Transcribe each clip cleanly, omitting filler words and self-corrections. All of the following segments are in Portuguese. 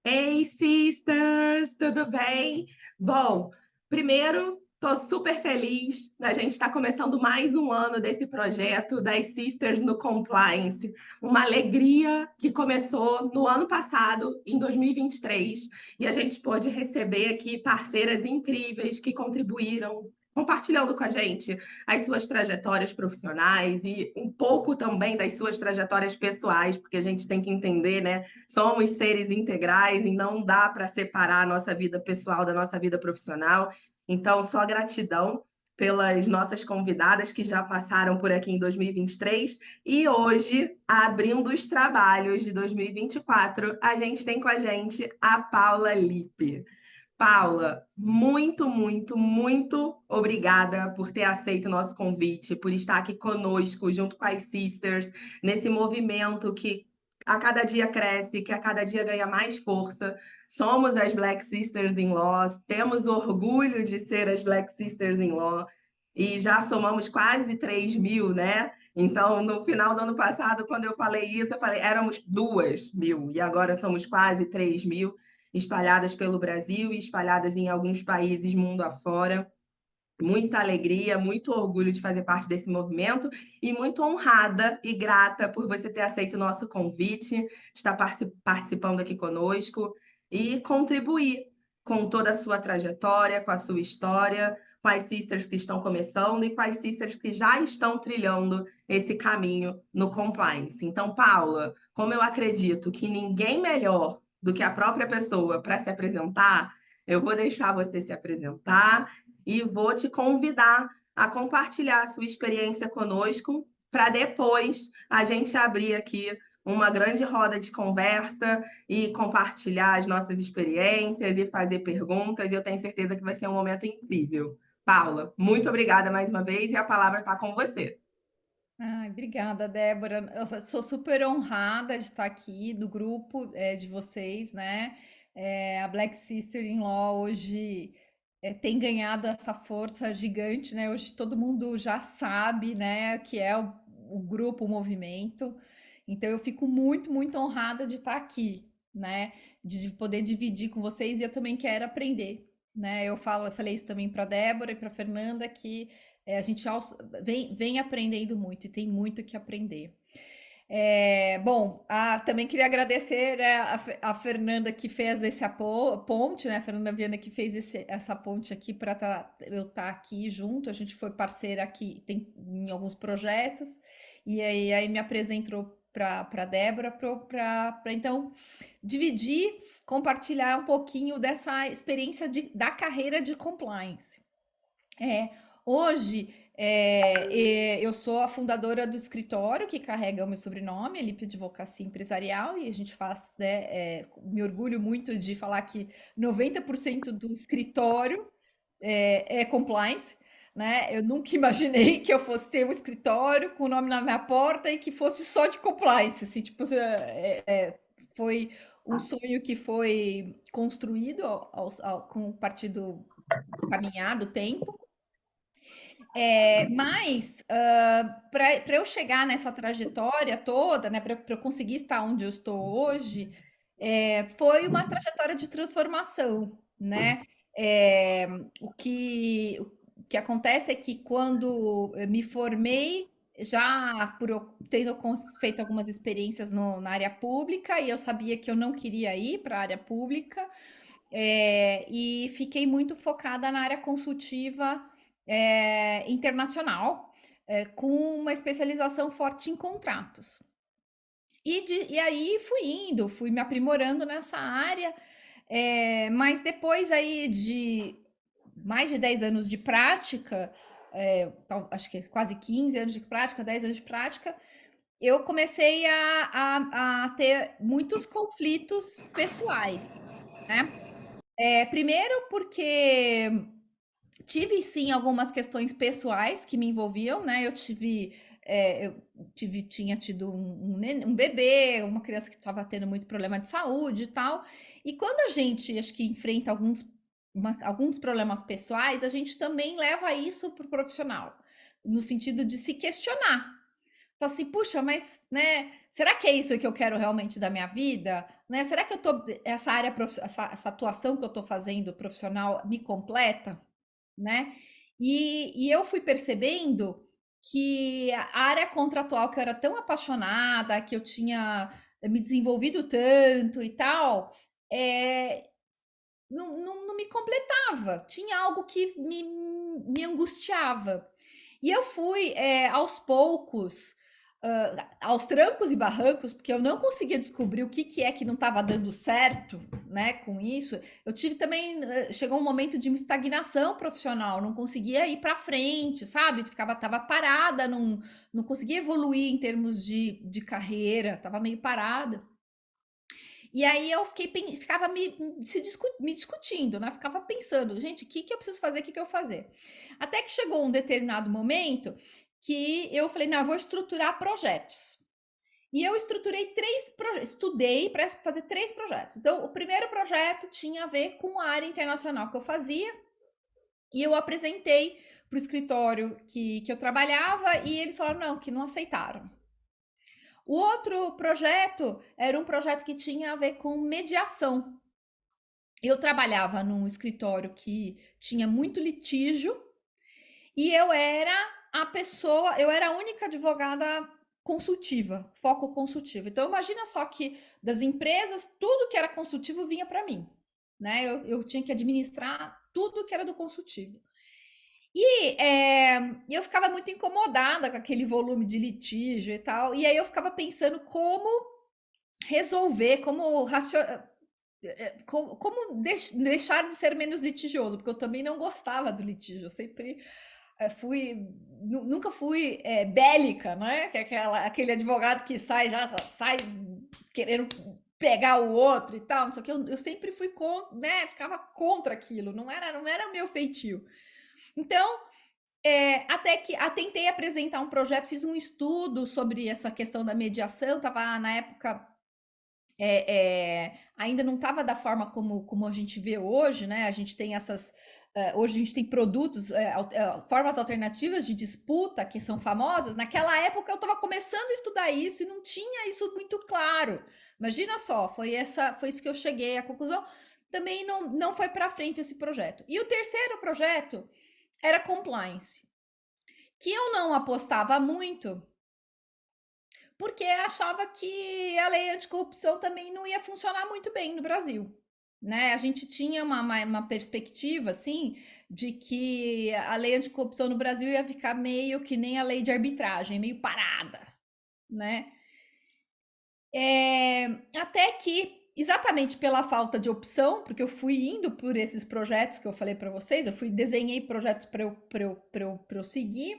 Ei, sisters, tudo bem? Bom, primeiro, estou super feliz da gente estar começando mais um ano desse projeto das Sisters no Compliance. Uma alegria que começou no ano passado, em 2023, e a gente pôde receber aqui parceiras incríveis que contribuíram, compartilhando com a gente as suas trajetórias profissionais e um pouco também das suas trajetórias pessoais, porque a gente tem que entender, né? Somos seres integrais e não dá para separar a nossa vida pessoal da nossa vida profissional. Então, só gratidão pelas nossas convidadas que já passaram por aqui em 2023 e hoje, abrindo os trabalhos de 2024, a gente tem com a gente a Paula Lippe. Paula, muito, muito, muito obrigada por ter aceito o nosso convite, por estar aqui conosco, junto com as Sisters, nesse movimento que a cada dia cresce, que a cada dia ganha mais força. Somos as Black Sisters in Law, temos orgulho de ser as Black Sisters in Law e já somamos quase 3.000, né? Então, no final do ano passado, quando eu falei isso, eu falei, éramos 2.000 e agora somos quase 3.000 espalhadas pelo Brasil e espalhadas em alguns países mundo afora. Muita alegria, muito orgulho de fazer parte desse movimento e muito honrada e grata por você ter aceito o nosso convite, estar participando aqui conosco e contribuir com toda a sua trajetória, com a sua história, com as sisters que estão começando e com as sisters que já estão trilhando esse caminho no compliance. Então, Paula, como eu acredito que ninguém melhor do que a própria pessoa para se apresentar, eu vou deixar você se apresentar e vou te convidar a compartilhar a sua experiência conosco para depois a gente abrir aqui uma grande roda de conversa e compartilhar as nossas experiências e fazer perguntas. E eu tenho certeza que vai ser um momento incrível. Paula, muito obrigada mais uma vez e a palavra está com você. Ai, obrigada, Débora. Sou super honrada de estar aqui do grupo de vocês, né? A Black Sister in Law hoje tem ganhado essa força gigante, né? Hoje todo mundo já sabe, né, que é o grupo, o movimento. Então eu fico muito, muito honrada de estar aqui, né? De poder dividir com vocês e eu também quero aprender, né? Eu falei isso também para Débora e para Fernanda que a gente vem aprendendo muito e tem muito que aprender. Bom, também queria agradecer, né, a Fernanda que fez essa ponte, né? A Fernanda Viana que fez essa ponte aqui para eu estar aqui junto. A gente foi parceira aqui em alguns projetos, e aí me apresentou para Débora para então dividir, compartilhar um pouquinho dessa experiência da carreira de compliance. É, hoje eu sou a fundadora do escritório que carrega o meu sobrenome, Elipe Advocacia Empresarial, e a gente faz, né, me orgulho muito de falar que 90% do escritório é compliance, né? Eu nunca imaginei que eu fosse ter um escritório com o nome na minha porta e que fosse só de compliance, assim, tipo, foi um sonho que foi construído com o partido caminhar do tempo. Mas, para eu chegar nessa trajetória toda, né, para eu conseguir estar onde eu estou hoje, foi uma trajetória de transformação, né? Eh, o que, o que acontece é que quando eu me formei, já tendo feito algumas experiências na área pública, e eu sabia que eu não queria ir para a área pública, e fiquei muito focada na área consultiva internacional, com uma especialização forte em contratos. E aí fui me aprimorando nessa área, mas depois aí de mais de 10 anos de prática, acho que quase 15 anos de prática, 10 anos de prática, eu comecei a ter muitos conflitos pessoais, né? Primeiro porque tive sim algumas questões pessoais que me envolviam, né? Tinha tido um bebê, uma criança que estava tendo muito problema de saúde e tal. E quando a gente, acho que enfrenta alguns problemas pessoais, a gente também leva isso para o profissional, no sentido de se questionar. Fala assim, puxa, mas, né? será que é isso que eu quero realmente da minha vida? Né? Será que eu tô, essa área, essa atuação que eu estou fazendo profissional me completa? Né? E eu fui percebendo que a área contratual que eu era tão apaixonada, que eu tinha me desenvolvido tanto e tal, não me completava. Tinha algo que me angustiava. E eu fui, aos poucos, aos trancos e barrancos, porque eu não conseguia descobrir o que, que é que não estava dando certo, né, com isso. Eu tive também, chegou um momento de uma estagnação profissional, não conseguia ir para frente, sabe? Tava parada, não conseguia evoluir em termos de carreira, estava meio parada. E aí eu ficava me discutindo, né? Ficava pensando, gente, o que, que eu preciso fazer, o que, que eu fazer? Até que chegou um determinado momento que eu falei, não, eu vou estruturar projetos. E eu estruturei estudei para fazer 3 projetos. Então, o primeiro projeto tinha a ver com a área internacional que eu fazia, e eu apresentei para o escritório que eu trabalhava, e eles falaram, não, que não aceitaram. O outro projeto era um projeto que tinha a ver com mediação. Eu trabalhava num escritório que tinha muito litígio e eu era a única advogada consultiva, foco consultivo. Então imagina só que das empresas, tudo que era consultivo vinha para mim, né? Eu tinha que administrar tudo que era do consultivo. E eu ficava muito incomodada com aquele volume de litígio e tal. E aí eu ficava pensando como resolver, como deixar de ser menos litigioso, porque eu também não gostava do litígio, eu sempre nunca fui bélica, né? Que é aquele advogado que sai querendo pegar o outro e tal, não sei o que, eu sempre fui né? Ficava contra aquilo, não era o meu feitio. Então, até que tentei apresentar um projeto, fiz um estudo sobre essa questão da mediação, estava na época ainda não estava da forma como a gente vê hoje, né? A gente tem essas. Hoje a gente tem produtos, formas alternativas de disputa que são famosas. Naquela época eu estava começando a estudar isso e não tinha isso muito claro. Imagina só, foi isso que eu cheguei à conclusão. Também não foi para frente esse projeto. E o terceiro projeto era compliance, que eu não apostava muito, porque achava que a lei anticorrupção também não ia funcionar muito bem no Brasil. Né? A gente tinha uma perspectiva assim de que a lei anticorrupção no Brasil ia ficar meio que nem a lei de arbitragem, meio parada, né? Até que, exatamente pela falta de opção, porque eu fui indo por esses projetos que eu falei para vocês, desenhei projetos para eu seguir.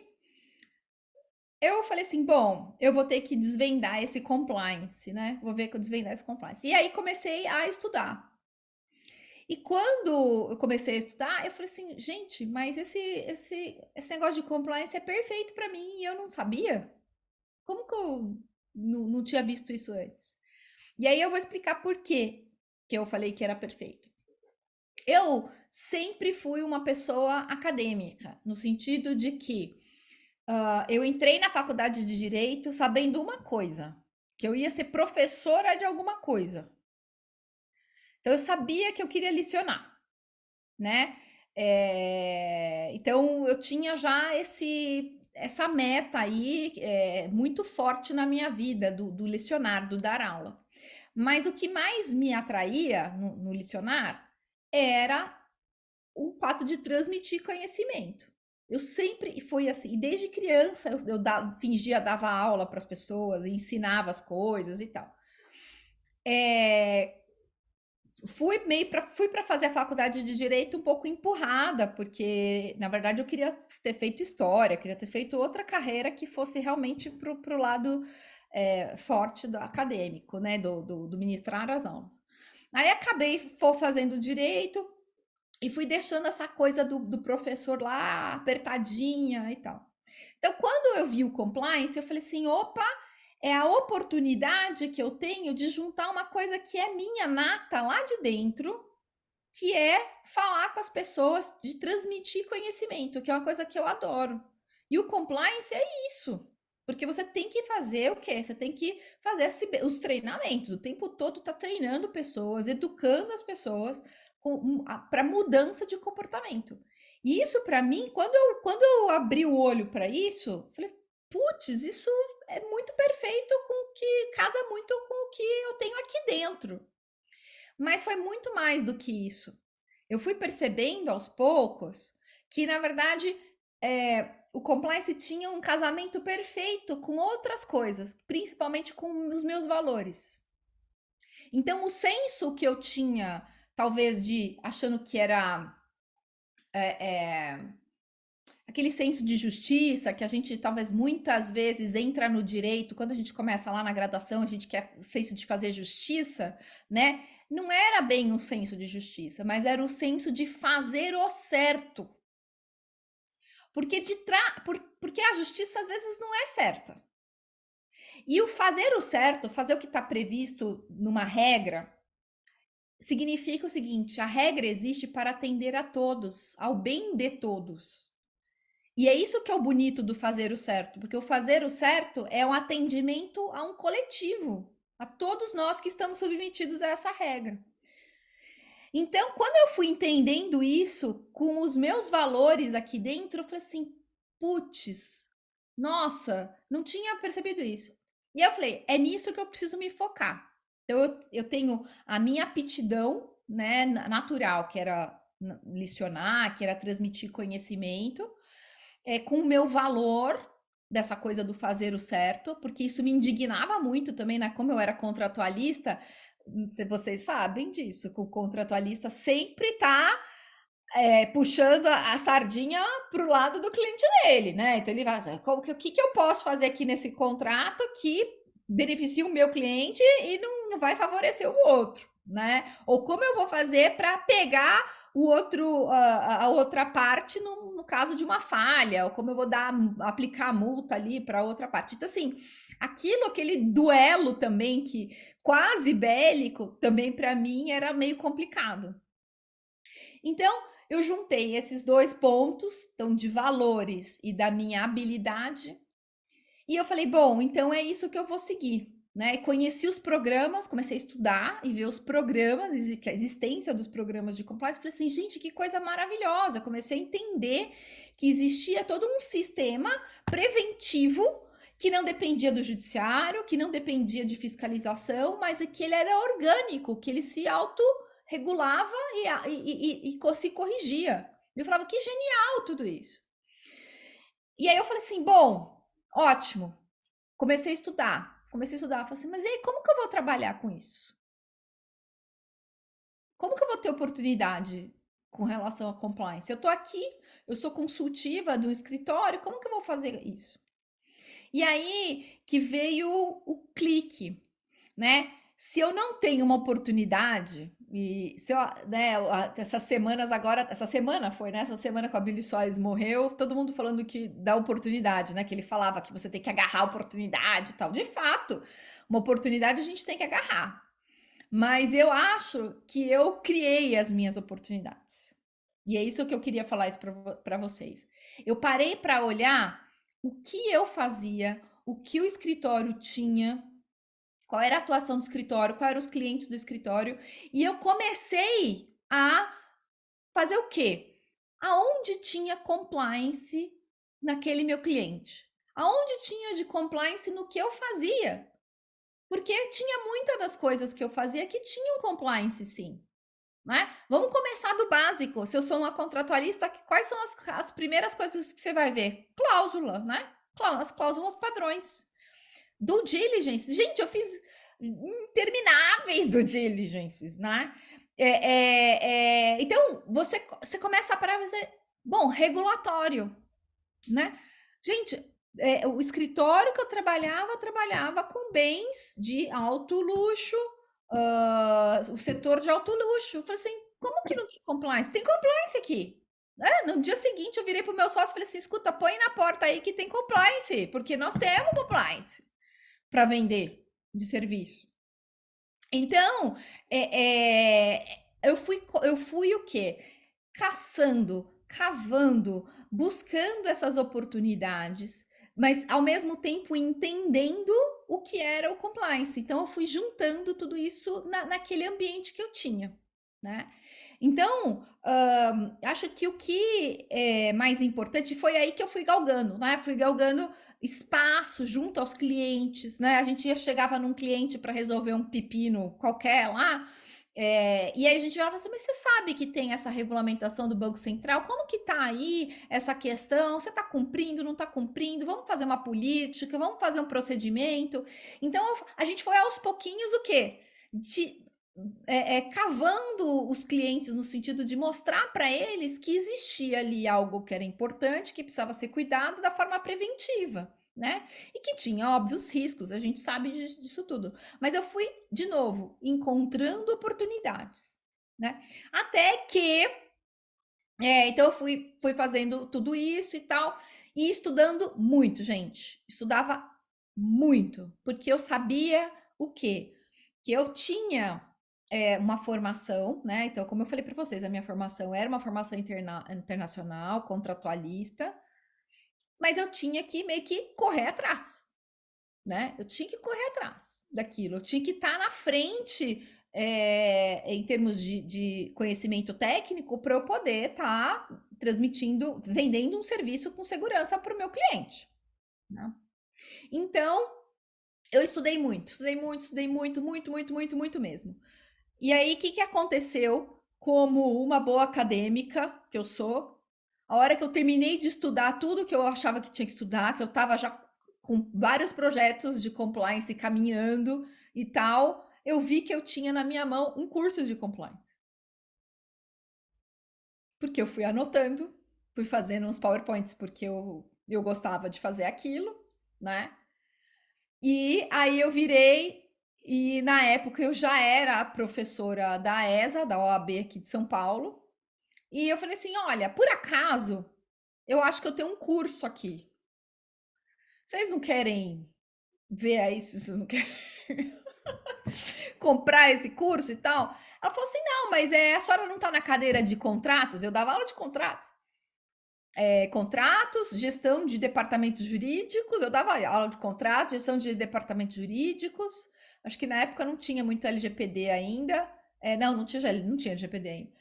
Eu falei assim, bom, eu vou ter que desvendar esse compliance, né? Vou ver que eu desvendar esse compliance. E aí comecei a estudar. E quando eu comecei a estudar, eu falei assim, gente, mas esse negócio de compliance é perfeito para mim e eu não sabia. Como que eu não tinha visto isso antes? E aí eu vou explicar por quê que eu falei que era perfeito. Eu sempre fui uma pessoa acadêmica, no sentido de que eu entrei na faculdade de Direito sabendo uma coisa, que eu ia ser professora de alguma coisa. Então eu sabia que eu queria licionar, né? Então eu tinha já essa meta aí muito forte na minha vida do lecionar, do dar aula. Mas o que mais me atraía no lecionar era o fato de transmitir conhecimento. Eu sempre fui assim, e desde criança fingia, dava aula para as pessoas, ensinava as coisas e tal. Fui para fazer a faculdade de Direito um pouco empurrada, porque, na verdade, eu queria ter feito história, queria ter feito outra carreira que fosse realmente para o lado forte do acadêmico, né? Do ministrar as aulas. Aí acabei fazendo Direito, e fui deixando essa coisa do professor lá apertadinha e tal. Então, quando eu vi o compliance, eu falei assim: opa, é a oportunidade que eu tenho de juntar uma coisa que é minha nata lá de dentro, que é falar com as pessoas, de transmitir conhecimento, que é uma coisa que eu adoro. E o compliance é isso. Porque você tem que fazer o quê? Você tem que fazer os treinamentos, o tempo todo tá treinando pessoas, educando as pessoas para mudança de comportamento. E isso para mim, quando eu abri o olho para isso, falei, putz, isso é muito perfeito com o que casa muito com o que eu tenho aqui dentro. Mas foi muito mais do que isso. Eu fui percebendo aos poucos que, na verdade, o compliance tinha um casamento perfeito com outras coisas, principalmente com os meus valores. Então, o senso que eu tinha, talvez de achando que era é, é, aquele senso de justiça que a gente talvez muitas vezes entra no direito, quando a gente começa lá na graduação, a gente quer o senso de fazer justiça, né? Não era bem o senso de justiça, mas era o senso de fazer o certo. Porque, porque a justiça às vezes não é certa. E o fazer o certo, fazer o que está previsto numa regra, significa o seguinte: a regra existe para atender a todos, ao bem de todos. E é isso que é o bonito do fazer o certo, porque o fazer o certo é um atendimento a um coletivo, a todos nós que estamos submetidos a essa regra. Então, quando eu fui entendendo isso com os meus valores aqui dentro, eu falei assim: putz, nossa, não tinha percebido isso. E eu falei: é nisso que eu preciso me focar. Então, eu tenho a minha aptidão, né, natural, que era licionar, que era transmitir conhecimento, com o meu valor dessa coisa do fazer o certo, porque isso me indignava muito também, né? Como eu era contratualista, vocês sabem disso, que o contratualista sempre tá puxando a sardinha para o lado do cliente dele, né? Então ele vai assim, o que eu posso fazer aqui nesse contrato que beneficie o meu cliente e não vai favorecer o outro, né? Ou como eu vou fazer para pegar o outro, a outra parte no caso de uma falha, ou como eu vou aplicar a multa ali para outra parte. Então, assim, aquele duelo também que quase bélico, também para mim era meio complicado. Então, eu juntei esses dois pontos, então, de valores e da minha habilidade, e eu falei, bom, então é isso que eu vou seguir. Né? Conheci os programas, comecei a estudar e ver os programas, a existência dos programas de compliance. Falei assim, gente, que coisa maravilhosa! Comecei a entender que existia todo um sistema preventivo que não dependia do judiciário, que não dependia de fiscalização, mas que ele era orgânico, que ele se autorregulava e se corrigia. Eu falava, que genial tudo isso. E aí eu falei assim, bom, ótimo. Comecei a estudar. Falei assim, mas e aí, como que eu vou trabalhar com isso? Como que eu vou ter oportunidade com relação a compliance? Eu tô aqui, eu sou consultiva do escritório, como que eu vou fazer isso? E aí que veio o clique, né? Se eu não tenho uma oportunidade, e se eu, né, essas semanas agora, essa semana foi, né? Essa semana que a Billy Soares morreu, todo mundo falando que da oportunidade, né? Que ele falava que você tem que agarrar a oportunidade e tal. De fato, uma oportunidade a gente tem que agarrar. Mas eu acho que eu criei as minhas oportunidades. E é isso que eu queria falar isso para vocês. Eu parei para olhar o que eu fazia, o que o escritório tinha, qual era a atuação do escritório, quais eram os clientes do escritório, e eu comecei a fazer o quê? Aonde tinha compliance naquele meu cliente? Aonde tinha de compliance no que eu fazia? Porque tinha muitas das coisas que eu fazia que tinham compliance, sim. Né? Vamos começar do básico. Se eu sou uma contratualista, quais são as primeiras coisas que você vai ver? Cláusula, né? As cláusulas padrões. Do diligence. Gente, eu fiz intermináveis do diligences, né? Então, você começa a parar e dizer, bom, regulatório, né? Gente, o escritório que eu trabalhava com bens de alto luxo, o setor de alto luxo. Eu falei assim, como que não tem compliance? Tem compliance aqui. No dia seguinte, eu virei para o meu sócio e falei assim, escuta, põe na porta aí que tem compliance, porque nós temos compliance para vender de serviço. Então, eu fui o quê? Caçando, cavando, buscando essas oportunidades, mas ao mesmo tempo entendendo o que era o compliance. Então, eu fui juntando tudo isso naquele ambiente que eu tinha, né? Então, acho que o que é mais importante foi aí que eu fui galgando, né? Fui galgando espaço junto aos clientes, né? A gente chegava num cliente para resolver um pepino qualquer lá, e aí a gente falava assim, mas você sabe que tem essa regulamentação do Banco Central? Como que tá aí essa questão? Você está cumprindo, não está cumprindo? Vamos fazer uma política, vamos fazer um procedimento. Então, a gente foi aos pouquinhos o quê? Cavando os clientes no sentido de mostrar para eles que existia ali algo que era importante, que precisava ser cuidado da forma preventiva, né? E que tinha óbvios riscos, a gente sabe disso tudo. Mas eu fui, de novo, encontrando oportunidades, né? Até que, então eu fui fazendo tudo isso e tal, e estudando muito, gente. Estudava muito, porque eu sabia o quê? Que eu tinha uma formação, né? Então, como eu falei para vocês, a minha formação era uma formação internacional, contratualista, mas eu tinha que meio que correr atrás, né? Eu tinha que correr atrás daquilo, eu tinha que estar na frente em termos de conhecimento técnico para eu poder estar transmitindo, vendendo um serviço com segurança para o meu cliente, né? Então, eu estudei muito, muito mesmo. E aí, o que aconteceu? Como uma boa acadêmica que eu sou, a hora que eu terminei de estudar tudo que eu achava que tinha que estudar, que eu estava já com vários projetos de compliance caminhando e tal, eu vi que eu tinha na minha mão um curso de compliance. Porque eu fui anotando, fui fazendo uns PowerPoints, porque eu gostava de fazer aquilo, né? E aí eu virei, e na época eu já era professora da ESA, da OAB aqui de São Paulo, e eu falei assim: olha, por acaso, eu acho que eu tenho um curso aqui. Vocês não querem ver aí se vocês não querem comprar esse curso e tal? Ela falou assim: não, mas a senhora não está na cadeira de contratos? Eu dava aula de contratos. Contratos, gestão de departamentos jurídicos, eu dava aula de contratos, gestão de departamentos jurídicos. Acho que na época não tinha muito LGPD ainda. Não tinha LGPD ainda.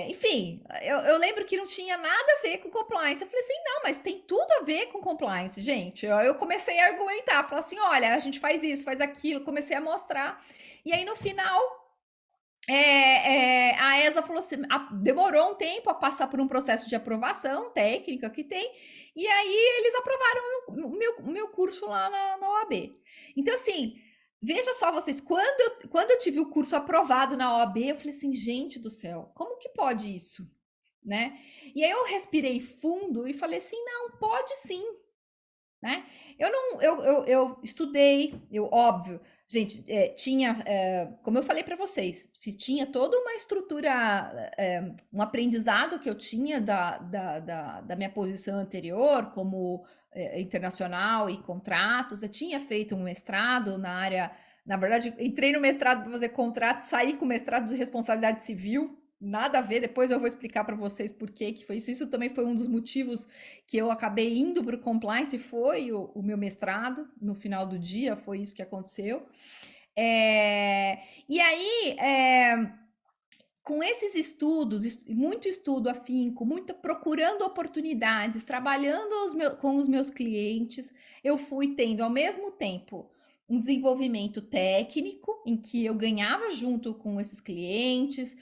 Enfim, eu lembro que não tinha nada a ver com compliance. Eu falei assim, não, mas tem tudo a ver com compliance, gente. Eu comecei a argumentar, falar assim, olha, a gente faz isso, faz aquilo, comecei a mostrar. E aí, no final, a ESA falou assim, demorou um tempo a passar por um processo de aprovação técnica que tem, e aí eles aprovaram o meu curso lá na OAB. Então, assim, veja só vocês, quando eu tive o curso aprovado na OAB, eu falei assim, gente do céu, como que pode isso? Né? E aí eu respirei fundo e falei assim, não, pode sim, né? Eu não, eu estudei, óbvio, gente, tinha, como eu falei para vocês, tinha toda uma estrutura, um aprendizado que eu tinha da minha posição anterior, como internacional e contratos. Eu tinha feito um mestrado na área, na verdade, entrei no mestrado para fazer contratos, saí com o mestrado de responsabilidade civil. Nada a ver, depois eu vou explicar para vocês por que foi isso. Isso também foi um dos motivos que eu acabei indo para o compliance, foi o meu mestrado, no final do dia, foi isso que aconteceu. E aí, com esses estudos, muito estudo afinco, muito procurando oportunidades, trabalhando com os meus clientes, eu fui tendo ao mesmo tempo um desenvolvimento técnico, em que eu ganhava junto com esses clientes,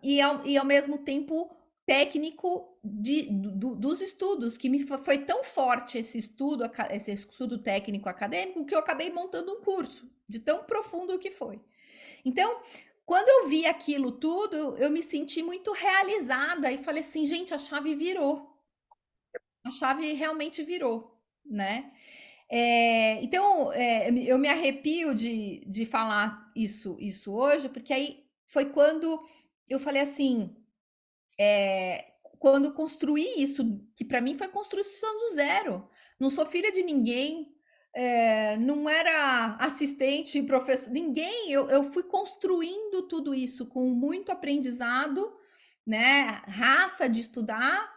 e ao mesmo tempo técnico dos estudos, que me foi tão forte esse estudo técnico acadêmico, que eu acabei montando um curso, de tão profundo que foi. Então, quando eu vi aquilo tudo, eu me senti muito realizada e falei assim, gente, a chave virou. A chave realmente virou, né? Então, eu me arrepio de falar isso hoje, porque aí foi quando eu falei assim, quando construí isso, que para mim foi construção do zero. Não sou filha de ninguém, não era assistente, professor, ninguém. Eu fui construindo tudo isso com muito aprendizado, né? Raça de estudar,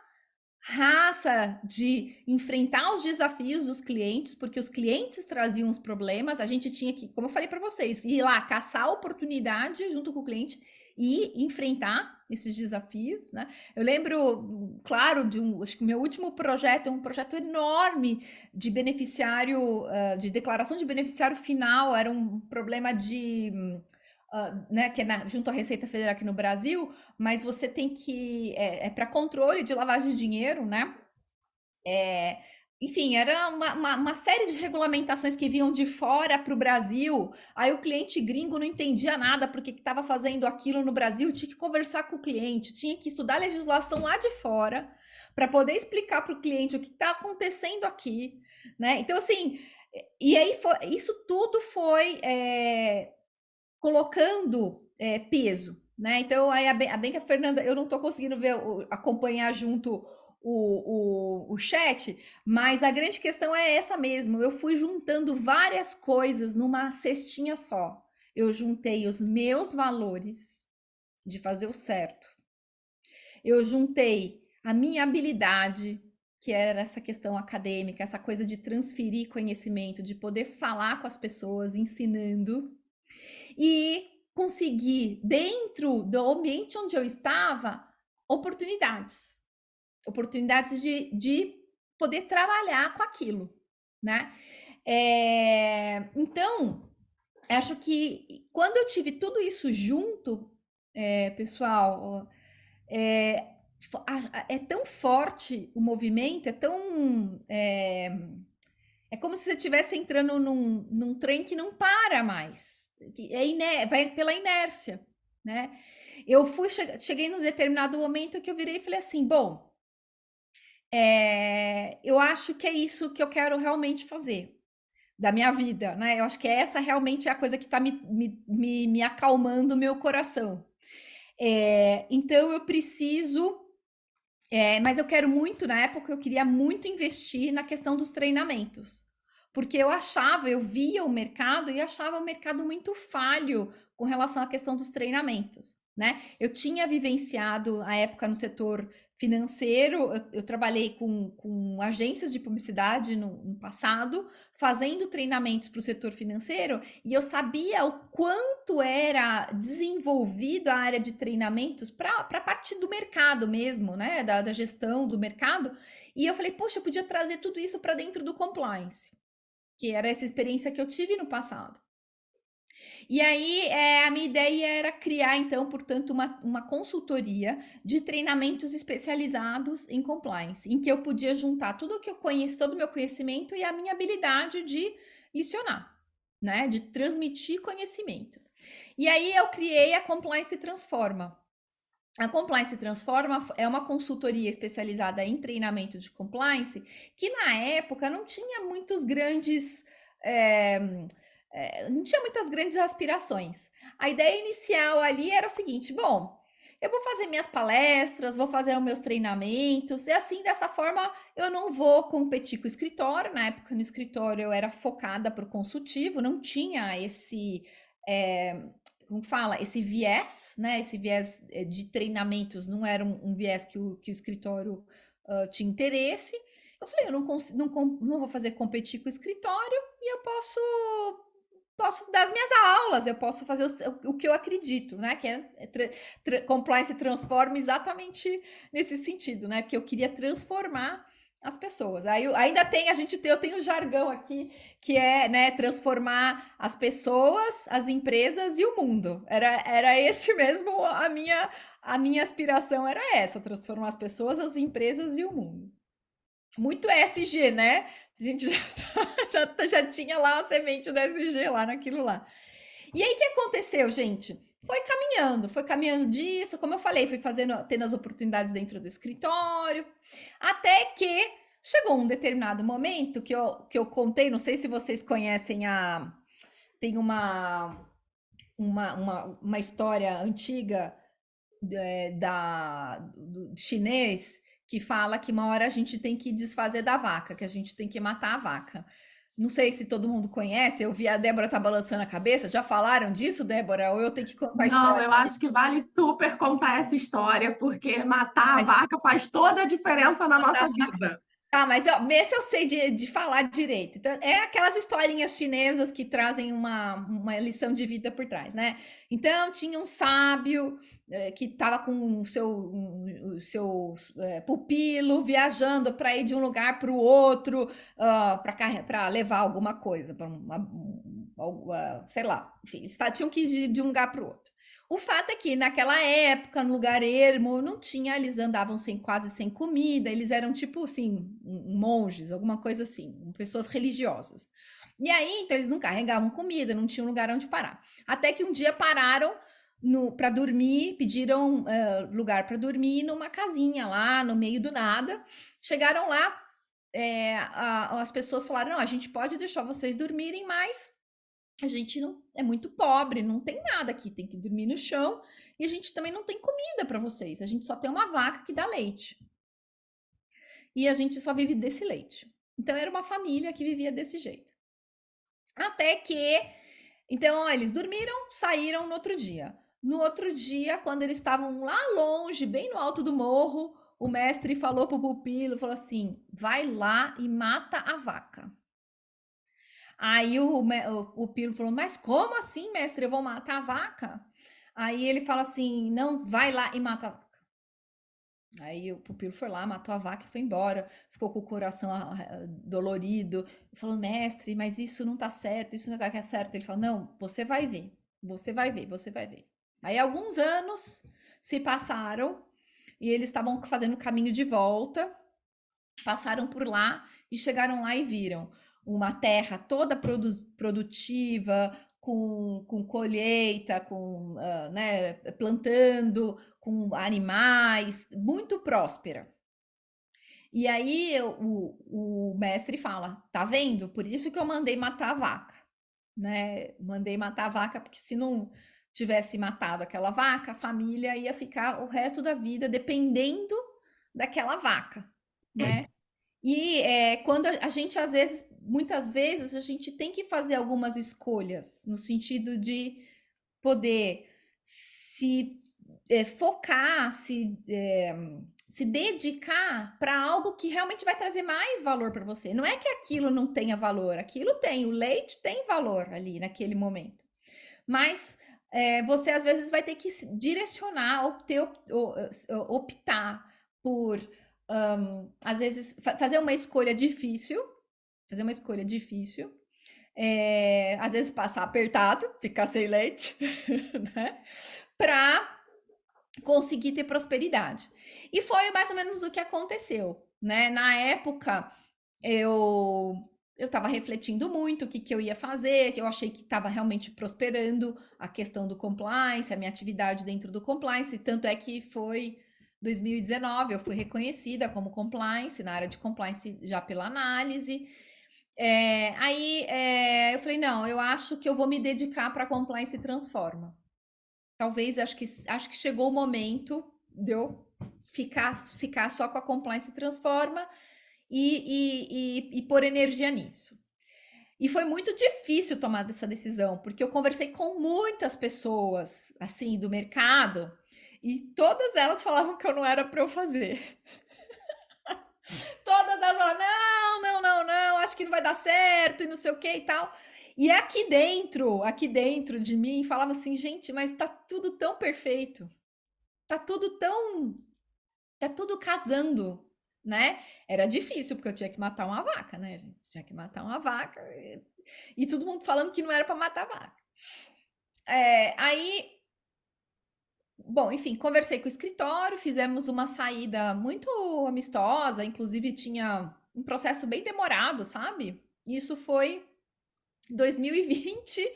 raça de enfrentar os desafios dos clientes, porque os clientes traziam os problemas, a gente tinha que, como eu falei para vocês, ir lá caçar a oportunidade junto com o cliente e enfrentar esses desafios, né? Eu lembro, claro, acho que meu último projeto é um projeto enorme de beneficiário, de declaração de beneficiário final, era um problema de, né, que é junto à Receita Federal aqui no Brasil, mas você tem que é para controle de lavagem de dinheiro, né? É, enfim, era uma série de regulamentações que vinham de fora para o Brasil. Aí o cliente gringo não entendia nada porque que estava fazendo aquilo no Brasil, tinha que conversar com o cliente, tinha que estudar a legislação lá de fora para poder explicar para o cliente o que está acontecendo aqui, né? Então, assim, e aí isso tudo foi colocando peso, né? Então, aí bem que a Fernanda, eu não estou conseguindo ver, acompanhar junto o chat, mas a grande questão é essa mesmo. Eu fui juntando várias coisas numa cestinha só. Eu juntei os meus valores de fazer o certo. Eu juntei a minha habilidade, que era essa questão acadêmica, essa coisa de transferir conhecimento, de poder falar com as pessoas, ensinando, e conseguir, dentro do ambiente onde eu estava, oportunidades. Oportunidades de poder trabalhar com aquilo, né? Então, acho que quando eu tive tudo isso junto, pessoal, é, é tão forte o movimento, é como se você estivesse entrando num trem que não para mais. Vai pela inércia, né? Eu cheguei num determinado momento que eu virei e falei assim, bom, eu acho que é isso que eu quero realmente fazer da minha vida, né? Eu acho que essa realmente é a coisa que está me acalmando o meu coração. Então eu preciso, mas eu quero muito, na época, eu queria muito investir na questão dos treinamentos. Porque eu via o mercado e achava o mercado muito falho com relação à questão dos treinamentos, né? Eu tinha vivenciado a época no setor financeiro, eu trabalhei com agências de publicidade no passado, fazendo treinamentos para o setor financeiro, e eu sabia o quanto era desenvolvida a área de treinamentos para a parte do mercado mesmo, né? Da gestão do mercado. E eu falei, poxa, eu podia trazer tudo isso para dentro do compliance, que era essa experiência que eu tive no passado. E aí, a minha ideia era criar, então, portanto, uma consultoria de treinamentos especializados em compliance, em que eu podia juntar tudo o que eu conheço, todo o meu conhecimento e a minha habilidade de lecionar, né? De transmitir conhecimento. E aí eu criei a Compliance Transforma. A Compliance Transforma é uma consultoria especializada em treinamento de compliance, que na época não tinha muitos grandes. É, não tinha muitas grandes aspirações. A ideia inicial ali era o seguinte: bom, eu vou fazer minhas palestras, vou fazer os meus treinamentos, e assim, dessa forma, eu não vou competir com o escritório. Na época, no escritório, eu era focada para o consultivo, não tinha esse. É, como fala, esse viés, né? Esse viés de treinamentos não era um viés que o escritório tinha interesse. Eu falei, eu não vou fazer competir com o escritório e eu posso dar as minhas aulas, eu posso fazer o que eu acredito, né? Que compliance transforma exatamente nesse sentido, né? Porque eu queria transformar as pessoas. Aí ainda tem, eu tenho jargão aqui que é, né, transformar as pessoas, as empresas e o mundo. Era esse mesmo a minha aspiração era essa, transformar as pessoas, as empresas e o mundo. Muito ESG, né? A gente já tinha lá a semente do ESG lá naquilo lá. E aí, o que aconteceu, gente? Foi caminhando disso, como eu falei, fui tendo as oportunidades dentro do escritório, até que chegou um determinado momento que eu contei, não sei se vocês conhecem tem uma história antiga do chinês que fala que uma hora a gente tem que desfazer da vaca, que a gente tem que matar a vaca. Não sei se todo mundo conhece, eu vi a Débora tá balançando a cabeça. Já falaram disso, Débora? Ou eu tenho que contar a Não, história? eu acho que vale super contar essa história, porque matar a Ai, vaca faz toda a diferença na matar nossa a vaca. vida. Ah, mas ó, esse eu sei de falar direito. Então, é aquelas historinhas chinesas que trazem uma lição de vida por trás, né? Então, tinha um sábio que estava com o seu pupilo viajando para ir de um lugar para o outro, para levar alguma coisa, para sei lá, enfim, eles tinham que ir de um lugar para o outro. O fato é que naquela época, no lugar ermo, não tinha, eles andavam quase sem comida, eles eram tipo assim, monges, alguma coisa assim, pessoas religiosas. E aí, então, eles não carregavam comida, não tinham lugar onde parar. Até que um dia pararam para dormir, pediram lugar para dormir numa casinha lá no meio do nada. Chegaram lá, as pessoas falaram: não, a gente pode deixar vocês dormirem, mas a gente não é muito pobre, não tem nada aqui, tem que dormir no chão e a gente também não tem comida para vocês. A gente só tem uma vaca que dá leite e a gente só vive desse leite. Então era uma família que vivia desse jeito. Até que, então, ó, eles dormiram, saíram no outro dia. No outro dia, quando eles estavam lá longe, bem no alto do morro, o mestre falou pro pupilo, falou assim: "Vai lá e mata a vaca". Aí o Pilo falou: Mas como assim, mestre? Eu vou matar a vaca? Aí ele fala assim: Não, vai lá e mata a vaca. Aí o pupilo foi lá, matou a vaca e foi embora. Ficou com o coração dolorido. Falou: Mestre, mas isso não tá certo, isso não tá certo. Ele falou: Não, você vai ver, você vai ver, você vai ver. Aí alguns anos se passaram e eles estavam fazendo o caminho de volta, passaram por lá e chegaram lá e viram uma terra toda produtiva, com colheita, né, plantando, com animais, muito próspera. E aí o mestre fala: tá vendo? Por isso que eu mandei matar a vaca, né? Mandei matar a vaca, porque se não tivesse matado aquela vaca, a família ia ficar o resto da vida dependendo daquela vaca, né? E quando a gente, às vezes, muitas vezes, a gente tem que fazer algumas escolhas, no sentido de poder se focar, se dedicar para algo que realmente vai trazer mais valor para você. Não é que aquilo não tenha valor, aquilo tem, o leite tem valor ali naquele momento. Mas você às vezes vai ter que se direcionar, optar por às vezes fazer uma escolha difícil, fazer uma escolha difícil, às vezes passar apertado, ficar sem leite, né? Para conseguir ter prosperidade. E foi mais ou menos o que aconteceu, né? Na época, eu eu estava refletindo muito o que, que eu ia fazer, que eu achei que estava realmente prosperando a questão do compliance, a minha atividade dentro do compliance, tanto é que foi 2019, eu fui reconhecida como compliance, na área de compliance já pela análise. Eu falei, não, eu acho que eu vou me dedicar para compliance transforma. Talvez acho que chegou o momento de eu ficar só com a compliance transforma e pôr energia nisso. E foi muito difícil tomar essa decisão, porque eu conversei com muitas pessoas assim do mercado e todas elas falavam que eu não era para eu fazer. Todas elas falavam: não, não, não, não, acho que não vai dar certo e não sei o que e tal. E aqui dentro de mim, falava assim, gente, mas tá tudo tão perfeito, tá tudo tão, tá tudo casando, né? Era difícil, porque eu tinha que matar uma vaca, né, gente? Tinha que matar uma vaca e todo mundo falando que não era para matar a vaca. Aí, bom, enfim, conversei com o escritório, fizemos uma saída muito amistosa, inclusive tinha um processo bem demorado, sabe? Isso foi 2020,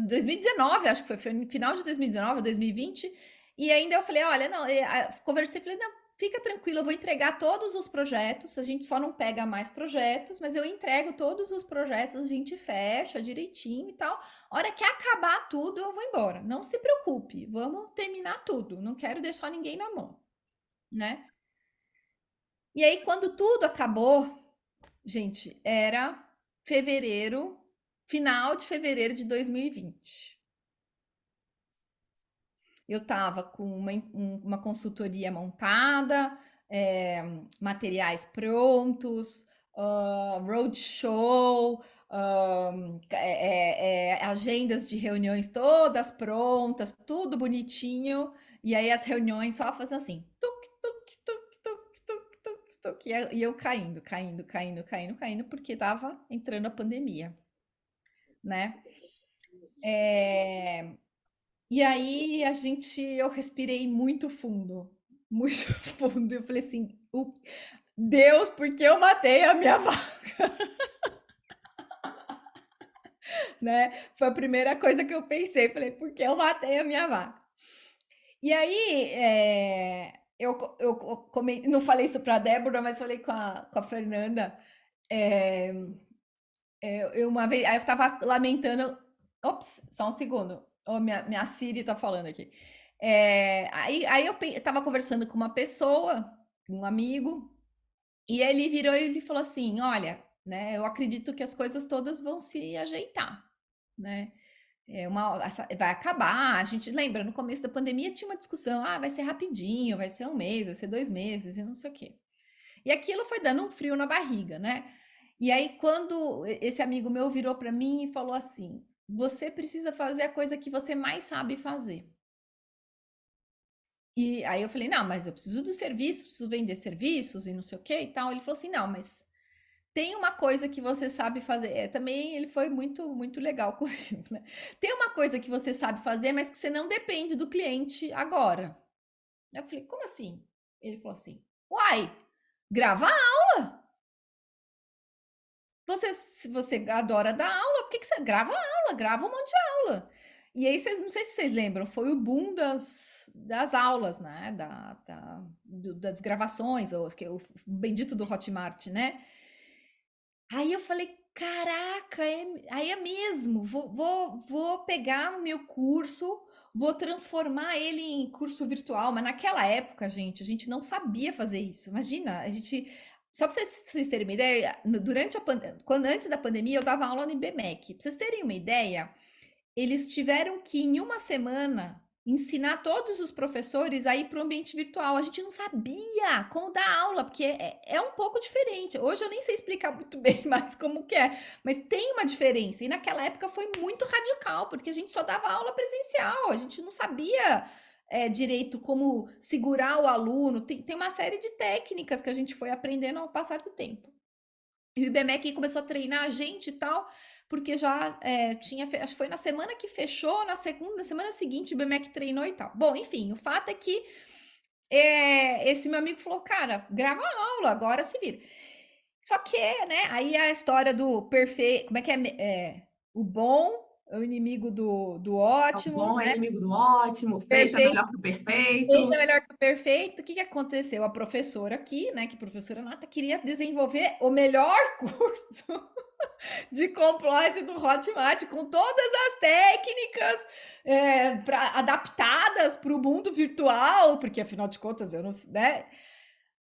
2019, acho que foi no final de 2019, 2020, e ainda eu falei, olha, não, conversei, falei, não, fica tranquilo, eu vou entregar todos os projetos, a gente só não pega mais projetos, mas eu entrego todos os projetos, a gente fecha direitinho e tal. A hora que acabar tudo, eu vou embora. Não se preocupe, vamos terminar tudo, não quero deixar ninguém na mão, né? E aí, quando tudo acabou, gente, era fevereiro, final de fevereiro de 2020. Eu estava com uma consultoria montada, é, materiais prontos, roadshow, agendas de reuniões todas prontas, tudo bonitinho. E aí as reuniões só fazendo assim, tuc, tuc, tuc, tuc, tuc, tuc, tuc, e eu caindo, caindo, caindo, caindo, caindo, porque estava entrando a pandemia, né? É, e aí eu respirei muito fundo, muito fundo. Eu falei assim, Deus, por que eu matei a minha vaca, né? Foi a primeira coisa que eu pensei. Falei, por que eu matei a minha vaca? E aí, não falei isso para a Débora, mas falei com a Fernanda. É, uma vez, aí eu estava lamentando. Ops, só um segundo. Oh, minha Siri tá falando aqui. Aí eu estava conversando com uma pessoa, um amigo, e ele virou e ele falou assim: Olha, né, eu acredito que as coisas todas vão se ajeitar, né? Vai acabar. A gente lembra, no começo da pandemia tinha uma discussão: vai ser rapidinho, vai ser um mês, vai ser 2 meses, e não sei o quê. E aquilo foi dando um frio na barriga, né? E aí, quando esse amigo meu virou para mim e falou assim: Você precisa fazer a coisa que você mais sabe fazer. E aí eu falei: Não, mas eu preciso do serviço, preciso vender serviços e não sei o que e tal. Ele falou assim: Não, mas tem uma coisa que você sabe fazer. Também ele foi muito, muito legal comigo, né? Tem uma coisa que você sabe fazer, mas que você não depende do cliente agora. Eu falei: Como assim? Ele falou assim: Uai, gravar aula. Se você adora dar aula, por que você grava aula? Grava um monte de aula. E aí, não sei se vocês lembram, foi o boom das aulas, né? Das gravações, o bendito do Hotmart, né? Aí eu falei, caraca, aí é mesmo, vou pegar o meu curso, vou transformar ele em curso virtual. Mas naquela época, gente, a gente não sabia fazer isso. Imagina, só para vocês terem uma ideia, antes da pandemia, eu dava aula no IBMEC. Para vocês terem uma ideia, eles tiveram que, em uma semana, ensinar todos os professores a ir para o ambiente virtual. A gente não sabia como dar aula, porque é um pouco diferente. Hoje eu nem sei explicar muito bem mais como que é, mas tem uma diferença. E naquela época foi muito radical, porque a gente só dava aula presencial, a gente não sabia direito como segurar o aluno. Tem uma série de técnicas que a gente foi aprendendo ao passar do tempo. E o IBMEC começou a treinar a gente e tal, porque já tinha, acho que foi na semana que fechou, na semana seguinte o IBMEC treinou e tal. Bom, enfim, o fato é que esse meu amigo falou, cara, grava aula, agora se vira. Só que, né, aí a história do perfeito, como é que o bom é o inimigo do É o ótimo, bom é né? inimigo do ótimo, o feito é Perfeito melhor que o é perfeito. melhor que o perfeito. O que que aconteceu? A professora aqui, né, que a professora Nata queria desenvolver o melhor curso de compliance do Hotmart, com todas as técnicas adaptadas para o mundo virtual, porque afinal de contas eu não, né?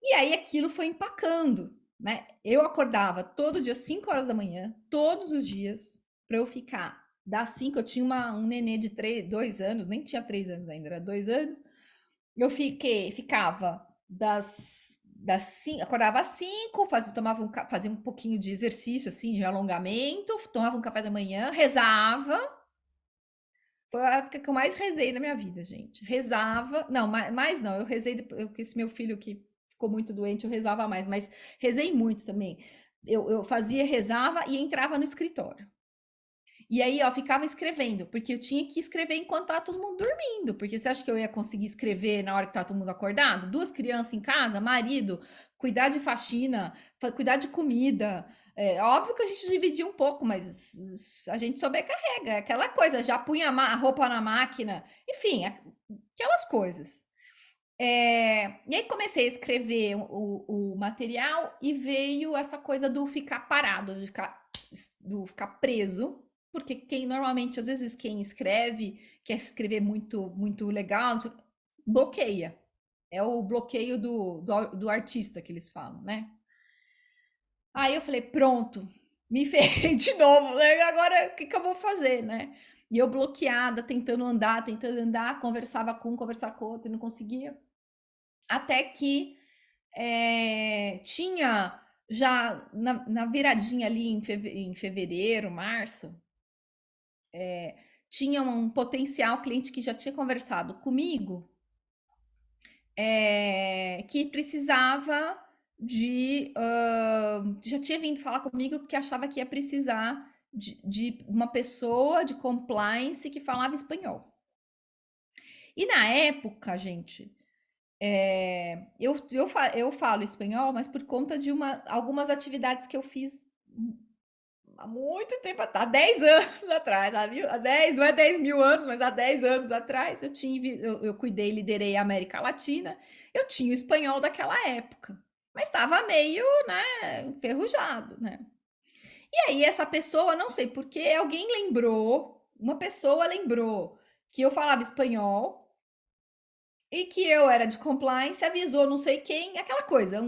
E aí aquilo foi empacando, né? Eu acordava todo dia 5 horas da manhã, todos os dias, para eu ficar das 5, eu tinha um nenê de 2 anos, nem tinha 3 anos ainda, era 2 anos. Eu ficava das 5, acordava às 5, fazia um pouquinho de exercício, assim, de alongamento, tomava um café da manhã, rezava. Foi a época que eu mais rezei na minha vida, gente. Rezava, não, mais não, eu rezei, porque esse meu filho que ficou muito doente, eu rezava mais, mas rezei muito também. Eu fazia, rezava e entrava no escritório. E aí, ó, ficava escrevendo, porque eu tinha que escrever enquanto tava todo mundo dormindo, porque você acha que eu ia conseguir escrever na hora que tava todo mundo acordado? 2 crianças em casa, marido, cuidar de faxina, cuidar de comida. É óbvio que a gente dividia um pouco, mas a gente sobrecarrega, é aquela coisa, já punha a roupa na máquina, enfim, aquelas coisas. E aí comecei a escrever o material e veio essa coisa do ficar parado, do ficar preso, porque normalmente, às vezes, quem escreve, quer escrever muito, muito legal, bloqueia. É o bloqueio do artista que eles falam, né? Aí eu falei, pronto. me ferrei de novo, né? Agora o que que eu vou fazer, né? E eu bloqueada, tentando andar, conversava com outro, e não conseguia. Até que tinha já na viradinha ali em fevereiro, março, tinha um potencial cliente que já tinha conversado comigo, que precisava já tinha vindo falar comigo porque achava que ia precisar de uma pessoa de compliance que falava espanhol. E na época, gente, eu falo espanhol, mas por conta de algumas atividades que eu fiz há muito tempo atrás, há 10 anos atrás, há 10, não é 10 mil anos, mas há 10 anos atrás, eu cuidei, liderei a América Latina, eu tinha o espanhol daquela época, mas estava meio, né, enferrujado, né? E aí essa pessoa, não sei por que, uma pessoa lembrou que eu falava espanhol e que eu era de compliance, avisou não sei quem, aquela coisa,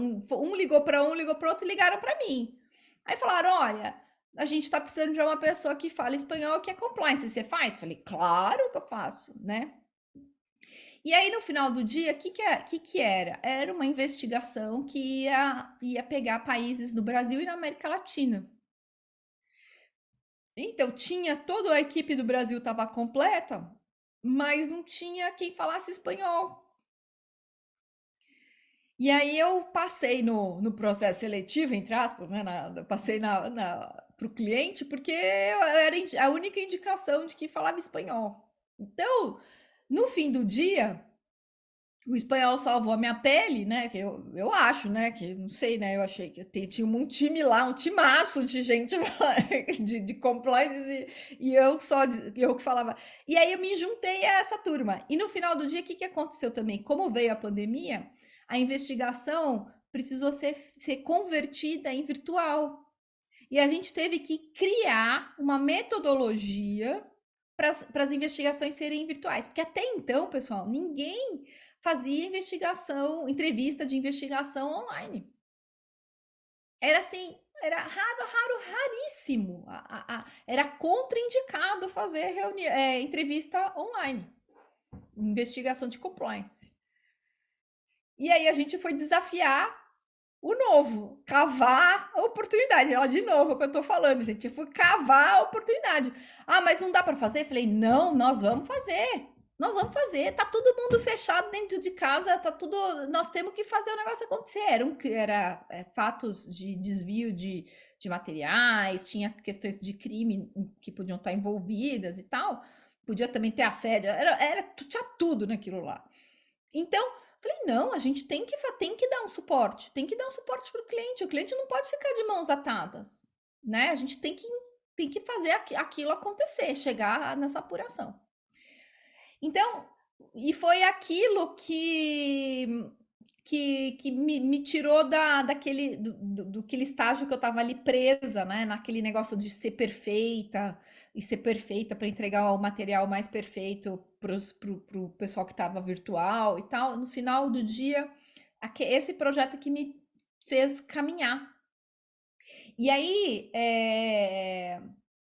ligou para um, ligou para outro e ligaram para mim. Aí falaram, olha, a gente está precisando de uma pessoa que fala espanhol que é compliance, você faz? Falei, claro que eu faço, né? E aí, no final do dia, o que era? Era uma investigação que ia pegar países do Brasil e na América Latina. Então, tinha toda a equipe do Brasil estava completa, mas não tinha quem falasse espanhol. E aí eu passei no processo seletivo, entre aspas, né? Passei para o cliente, porque eu era a única indicação de que falava espanhol. Então, no fim do dia, o espanhol salvou a minha pele, né? Que eu acho, né? Que não sei, né? Eu achei que tinha um time lá, um timaço de gente de compliance e eu que falava. E aí eu me juntei a essa turma. E no final do dia, o que aconteceu também? Como veio a pandemia, a investigação precisou ser convertida em virtual. E a gente teve que criar uma metodologia para as investigações serem virtuais. Porque até então, pessoal, ninguém fazia entrevista de investigação online. Era assim, era raríssimo. Era contraindicado fazer entrevista online, investigação de compliance. E aí a gente foi desafiar o novo, cavar a oportunidade. Ó, de novo, é o que eu tô falando, gente. Eu fui cavar a oportunidade. Ah, mas não dá para fazer? Falei, não, nós vamos fazer. Nós vamos fazer. Tá todo mundo fechado dentro de casa, tá tudo. Nós temos que fazer o negócio acontecer. Era fatos de desvio de materiais, tinha questões de crime que podiam estar envolvidas e tal. Podia também ter assédio. Tinha tudo naquilo lá. Então, falei, não, a gente tem que dar um suporte, tem que dar um suporte para o cliente não pode ficar de mãos atadas, né? A gente tem que fazer aquilo acontecer, chegar nessa apuração. Então, e foi aquilo que me tirou do aquele estágio que eu estava ali presa, né? Naquele negócio de ser perfeita e ser perfeita para entregar o material mais perfeito pro pessoal que estava virtual e tal. No final do dia, esse projeto que me fez caminhar. E aí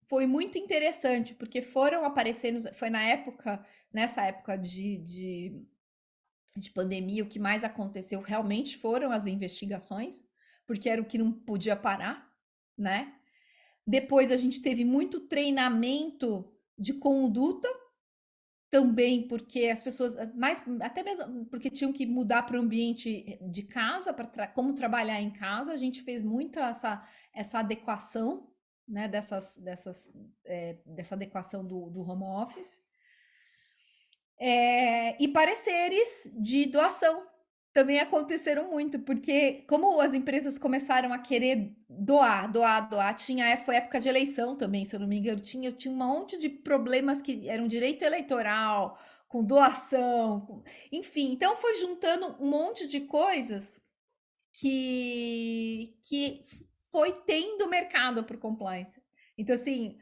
foi muito interessante, porque foram aparecendo, foi nessa época de pandemia, o que mais aconteceu realmente foram as investigações, porque era o que não podia parar, né? Depois a gente teve muito treinamento de conduta também, porque as pessoas, mais até mesmo porque tinham que mudar para o ambiente de casa, para como trabalhar em casa, a gente fez muito essa adequação, né, dessa adequação do home office. E pareceres de doação também aconteceram muito, porque como as empresas começaram a querer doar, foi época de eleição também, se eu não me engano, tinha um monte de problemas que eram direito eleitoral, com doação, enfim, então foi juntando um monte de coisas que foi tendo mercado para o compliance. Então, assim,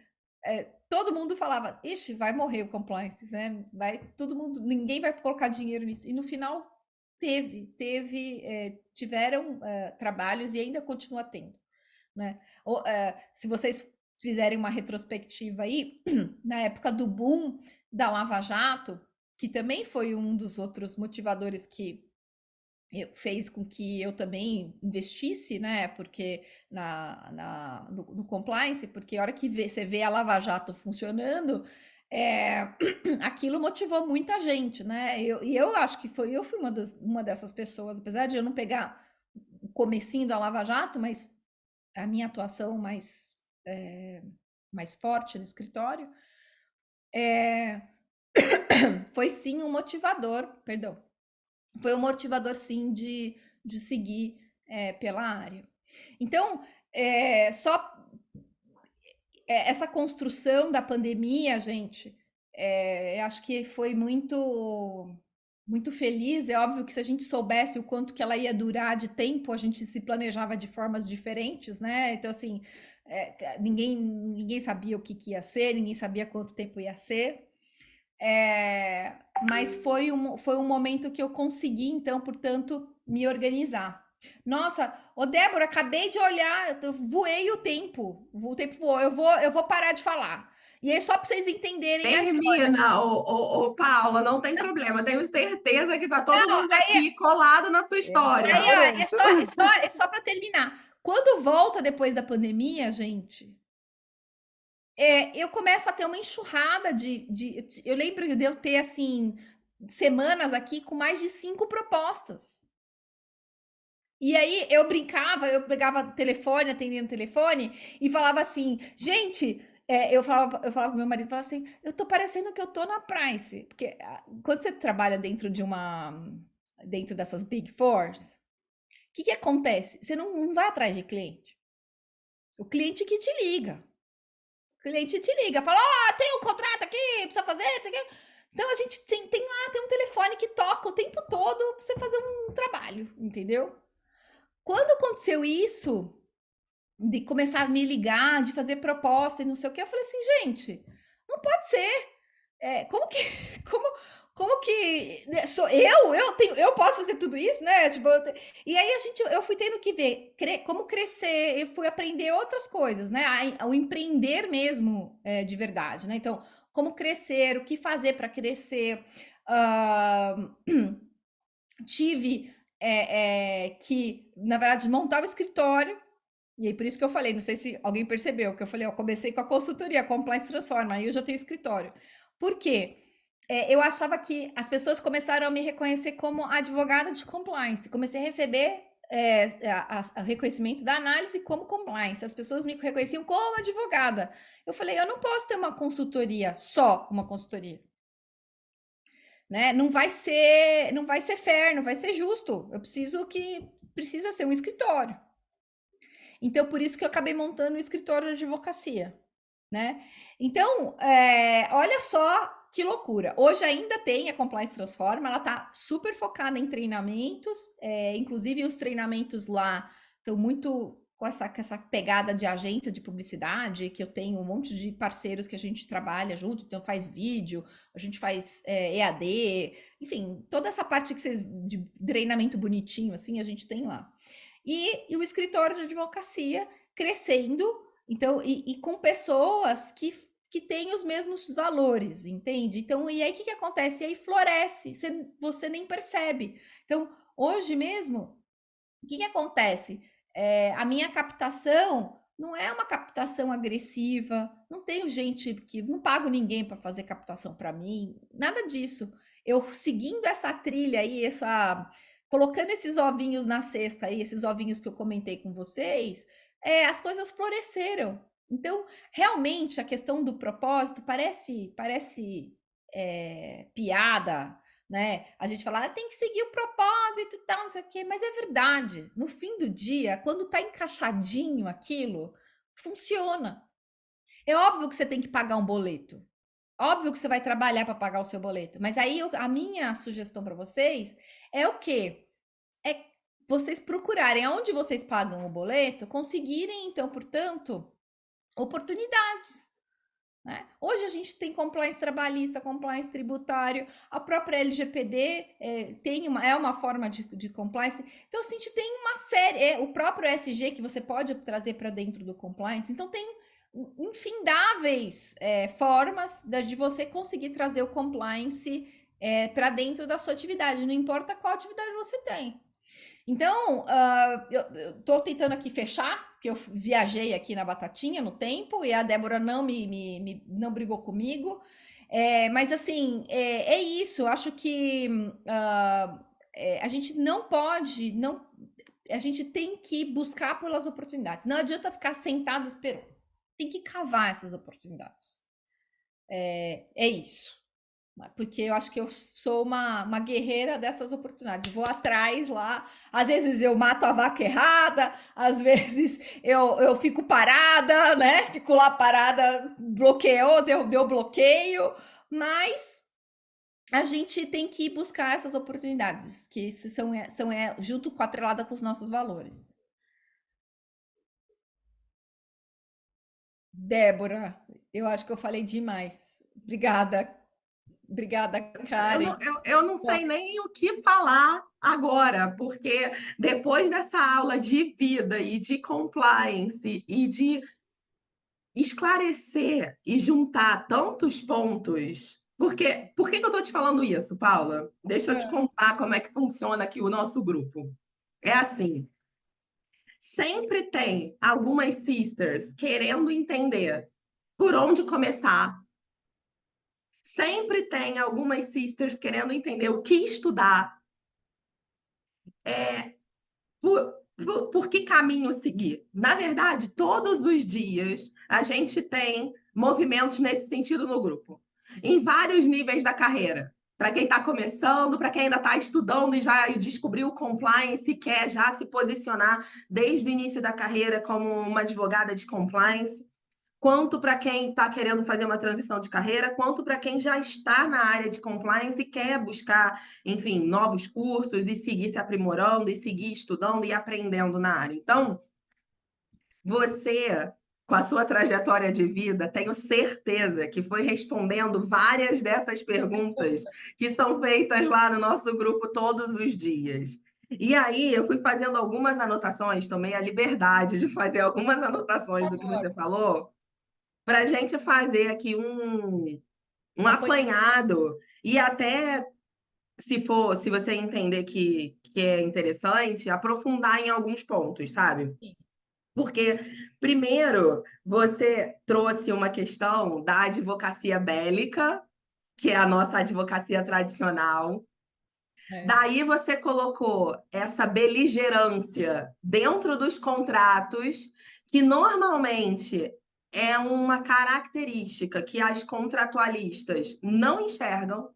todo mundo falava, ixi, vai morrer o compliance, né? Todo mundo, ninguém vai colocar dinheiro nisso. E no final tiveram trabalhos e ainda continua tendo, né? Se vocês fizerem uma retrospectiva aí, na época do boom da Lava Jato, que também foi um dos outros motivadores que fez com que eu também investisse, né? Porque no compliance, porque a hora que você vê a Lava Jato funcionando, aquilo motivou muita gente, né? E eu acho que eu fui uma dessas pessoas, apesar de eu não pegar o comecinho da Lava Jato, mas a minha atuação mais forte no escritório, foi sim um motivador, perdão, foi um motivador sim de seguir pela área. Então, essa construção da pandemia, gente, acho que foi muito feliz. É óbvio que se a gente soubesse o quanto que ela ia durar de tempo, a gente se planejava de formas diferentes, né? Então, assim, ninguém sabia o que ia ser, ninguém sabia quanto tempo ia ser. Mas foi um momento que eu consegui, então, portanto, me organizar. Nossa, ô Débora, acabei de olhar, eu voei o tempo voou, eu vou parar de falar. E aí, só para vocês entenderem a história. Termina, Paula, não tem problema. Tenho certeza que tá todo Não, mundo aqui colado na sua aí, história. ó, é só para terminar. Quando volta depois da pandemia, gente, eu começo a ter uma enxurrada eu lembro de eu ter, assim, semanas aqui com mais de 5 propostas. E aí eu brincava, eu pegava telefone, atendendo telefone, e falava assim, gente, eu falava pro meu marido, falava assim, eu tô parecendo que eu tô na Price. Porque quando você trabalha dentro dessas Big Fours, o que acontece? Você não vai atrás de cliente. O cliente que te liga. O cliente te liga, fala, tem um contrato aqui, precisa fazer, isso aqui. Então a gente tem um telefone que toca o tempo todo pra você fazer um trabalho, entendeu? Quando aconteceu isso, de começar a me ligar, de fazer proposta e não sei o que, eu falei assim, gente, não pode ser. Como que, como, como que sou eu posso fazer tudo isso, né? Tipo, e aí eu fui tendo que ver como crescer, eu fui aprender outras coisas, né? O empreender mesmo de verdade, né? Então, como crescer, o que fazer para crescer. Ah, tive que, na verdade, montar o escritório. E aí, por isso que eu falei, não sei se alguém percebeu, que eu falei, eu comecei com a consultoria, Compliance Transforma, aí eu já tenho escritório. Por quê? Eu achava que as pessoas começaram a me reconhecer como advogada de compliance. Comecei a receber reconhecimento da análise como compliance. As pessoas me reconheciam como advogada. Eu falei, eu não posso ter uma consultoria, só uma consultoria. Né? Não vai ser fair, não vai ser justo. Precisa ser um escritório. Então, por isso que eu acabei montando um escritório de advocacia, né? Então, olha só que loucura. Hoje ainda tem a Compliance Transforma, ela tá super focada em treinamentos, inclusive os treinamentos lá estão muito com essa pegada de agência de publicidade, que eu tenho um monte de parceiros que a gente trabalha junto, então faz vídeo, a gente faz EAD, enfim, toda essa parte de treinamento bonitinho, assim, a gente tem lá. E o escritório de advocacia crescendo, então, e com pessoas que têm os mesmos valores, entende? Então, e aí o que acontece? E aí floresce, você nem percebe. Então, hoje mesmo, o que acontece? A minha captação não é uma captação agressiva, não tenho gente que não pago ninguém para fazer captação para mim, nada disso. Eu seguindo essa trilha aí, colocando esses ovinhos na cesta aí, esses ovinhos que eu comentei com vocês, as coisas floresceram. Então, realmente, a questão do propósito parece piada, né? A gente fala, tem que seguir o propósito e tal, não sei o quê, mas é verdade. No fim do dia, quando tá encaixadinho aquilo, funciona. É óbvio que você tem que pagar um boleto. Óbvio que você vai trabalhar para pagar o seu boleto. Mas aí a minha sugestão para vocês é o quê? É vocês procurarem aonde vocês pagam o boleto, conseguirem, então, portanto, oportunidades. né? Hoje a gente tem compliance trabalhista, compliance tributário, a própria LGPD é uma forma de compliance. Então, assim, a gente tem uma série, o próprio ESG que você pode trazer para dentro do compliance. Então, tem infindáveis formas de você conseguir trazer o compliance para dentro da sua atividade, não importa qual atividade você tem. Então, eu tô tentando aqui fechar, porque eu viajei aqui na batatinha no tempo e a Débora não brigou comigo. Mas assim, é isso. Eu acho que a gente não pode, não, a gente tem que buscar pelas oportunidades. Não adianta ficar sentado esperando. Tem que cavar essas oportunidades. É isso. Porque eu acho que eu sou uma guerreira dessas oportunidades. Vou atrás lá. Às vezes eu mato a vaca errada, às vezes eu fico parada, né? Fico lá parada, bloqueou, deu bloqueio, mas a gente tem que buscar essas oportunidades, que são junto com atrelada com os nossos valores. Débora, eu acho que eu falei demais. Obrigada, obrigada, Karen. Eu não sei nem o que falar agora, porque depois dessa aula de vida e de compliance e de esclarecer e juntar tantos pontos. Porque, por que que eu estou te falando isso, Paula? Deixa eu te contar como é que funciona aqui o nosso grupo. É assim, sempre tem algumas sisters querendo entender por onde começar. Sempre tem algumas sisters querendo entender o que estudar, por que caminho seguir. Na verdade, todos os dias a gente tem movimentos nesse sentido no grupo, em vários níveis da carreira. Para quem está começando, para quem ainda está estudando e já descobriu o compliance e quer já se posicionar desde o início da carreira como uma advogada de compliance, quanto para quem está querendo fazer uma transição de carreira, quanto para quem já está na área de compliance e quer buscar, enfim, novos cursos e seguir se aprimorando e seguir estudando e aprendendo na área. Então, você, com a sua trajetória de vida, tenho certeza que foi respondendo várias dessas perguntas que são feitas lá no nosso grupo todos os dias. E aí, eu fui fazendo algumas anotações, tomei a liberdade de fazer algumas anotações do que você falou, para a gente fazer aqui um apanhado e até, se você entender que é interessante, aprofundar em alguns pontos, sabe? Porque, primeiro, você trouxe uma questão da advocacia bélica, que é a nossa advocacia tradicional. É, Daí você colocou essa beligerância dentro dos contratos, que normalmente é uma característica que as contratualistas não enxergam,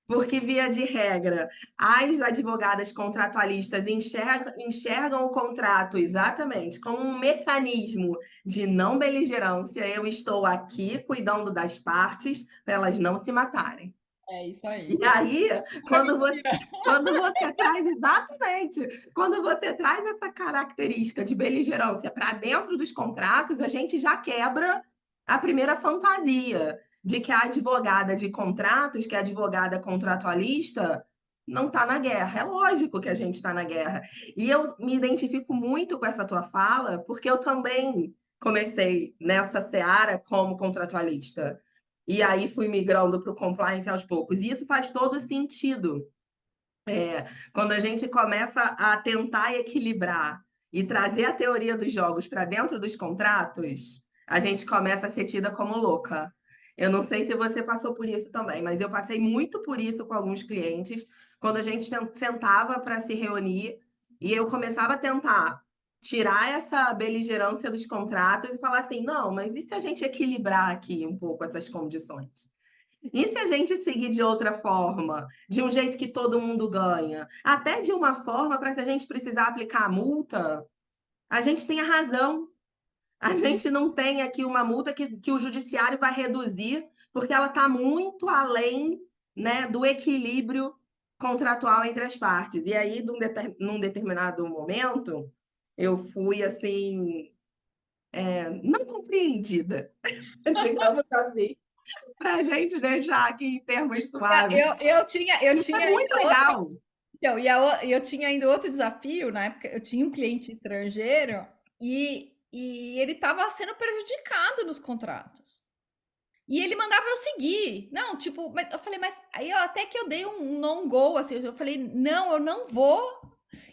porque, via de regra, as advogadas contratualistas enxergam o contrato exatamente como um mecanismo de não beligerância. Eu estou aqui cuidando das partes para elas não se matarem. é isso aí. E aí, É quando você, mentira. quando você traz exatamente, quando você traz essa característica de beligerância para dentro dos contratos, a gente já quebra a primeira fantasia de que a advogada de contratos, que é a advogada contratualista, não está na guerra. É lógico que a gente está na guerra. E eu me identifico muito com essa tua fala, porque eu também comecei nessa seara como contratualista. E aí fui migrando para o compliance aos poucos. E isso faz todo sentido. Quando a gente começa a tentar equilibrar e trazer a teoria dos jogos para dentro dos contratos, a gente começa a ser tida como louca. Eu não sei se você passou por isso também, mas eu passei muito por isso com alguns clientes, quando a gente sentava para se reunir e eu começava a tentar tirar essa beligerância dos contratos e falar assim: não, mas e se a gente equilibrar aqui um pouco essas condições? E se a gente seguir de outra forma, de um jeito que todo mundo ganha, até de uma forma para se a gente precisar aplicar a multa, a gente tem a razão. A gente não tem aqui uma multa que o judiciário vai reduzir, porque ela está muito além, né, do equilíbrio contratual entre as partes. E aí, num determinado momento, eu fui assim não compreendida, digamos assim, para a gente deixar aqui em termos suaves. Eu Isso é tinha muito ainda outro, legal. então, eu tinha ainda outro desafio, na época, eu tinha um cliente estrangeiro e ele estava sendo prejudicado nos contratos. E ele mandava eu seguir. Não, tipo, mas eu falei, mas aí até que eu dei um non-go, assim, eu falei, não, eu não vou,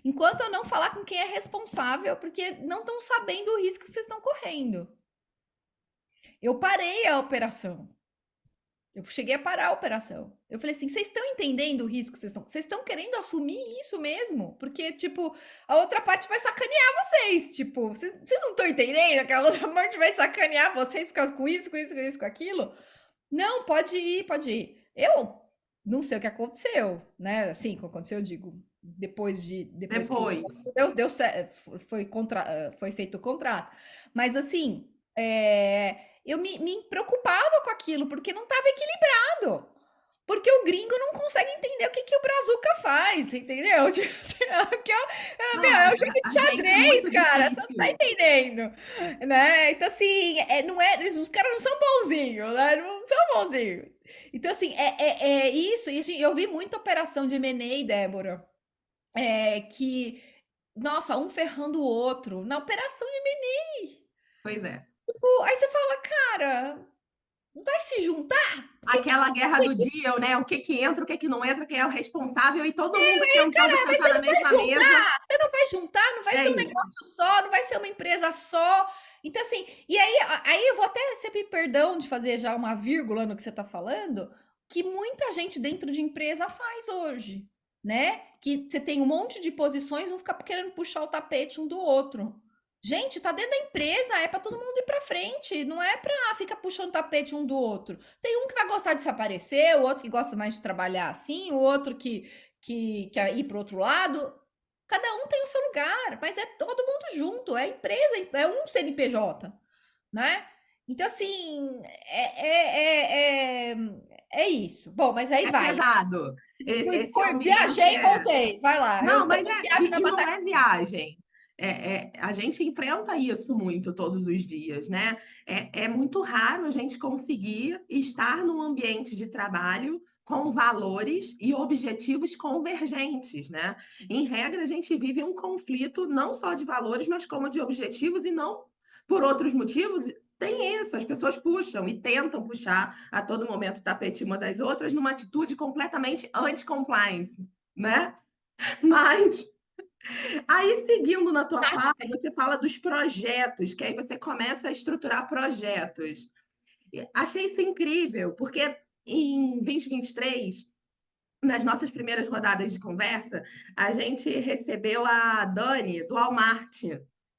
enquanto eu não falar com quem é responsável, porque não estão sabendo o risco que vocês estão correndo. Eu parei a operação. Eu cheguei a parar a operação. Eu falei assim: vocês estão entendendo o risco que vocês estão querendo assumir isso mesmo? Porque, tipo, a outra parte vai sacanear vocês. Tipo, vocês não estão entendendo que a outra parte vai sacanear vocês por causa com isso, com isso, com isso, com aquilo? Não, pode ir, pode ir. Eu não sei o que aconteceu, né? Assim, o que aconteceu, eu digo, depois que Depois, deu certo, foi feito o contrato. Mas assim, eu me preocupava com aquilo, porque não estava equilibrado. Porque o gringo não consegue entender o que, que o Brazuca faz, entendeu? Tipo, não, é o jogo de a gente é xadrez, muito cara, você não tá difícil. entendendo, né? Então, assim, não é, os caras não são bonzinhos, né? Não são bonzinhos. Então, assim, é isso. E assim, eu vi muita operação de M&A, Débora, que, nossa, um ferrando o outro na operação de M&A. Pois é. Aí você fala, cara, vai se juntar? Aquela guerra do deal, né? O que que entra, o que que não entra, quem é o responsável, e todo mundo tentando Mas sentar na mesma mesa. você não vai juntar, não vai É ser um isso. negócio só, não vai ser uma empresa só. Então, assim, e aí eu vou até receber perdão de fazer já uma vírgula no que você está falando, que muita gente dentro de empresa faz hoje, né? Que você tem um monte de posições, um fica querendo puxar o tapete um do outro. Gente, tá dentro da empresa, é para todo mundo ir para frente, não é para ficar puxando tapete um do outro. Tem um que vai gostar de se aparecer, o outro que gosta mais de trabalhar assim, o outro que quer ir para o outro lado. Cada um tem o seu lugar, mas é todo mundo junto, é empresa, é um CNPJ, né? Então, assim, é isso. Bom, mas aí É vai. pesado. Esse ambiente Viajei e é. voltei. Vai lá, Não, eu mas não viajo na e não batata. é viagem. A gente enfrenta isso muito todos os dias, né? É muito raro a gente conseguir estar num ambiente de trabalho com valores e objetivos convergentes, né? Em regra, a gente vive um conflito não só de valores, mas como de objetivos, e não por outros motivos. Tem isso, as pessoas puxam e tentam puxar a todo momento o tapete uma das outras numa atitude completamente anti-compliance, né? Mas aí, seguindo na tua fala, você fala dos projetos, que aí você começa a estruturar projetos. E achei isso incrível, porque em 2023, nas nossas primeiras rodadas de conversa, a gente recebeu a Dani do Walmart,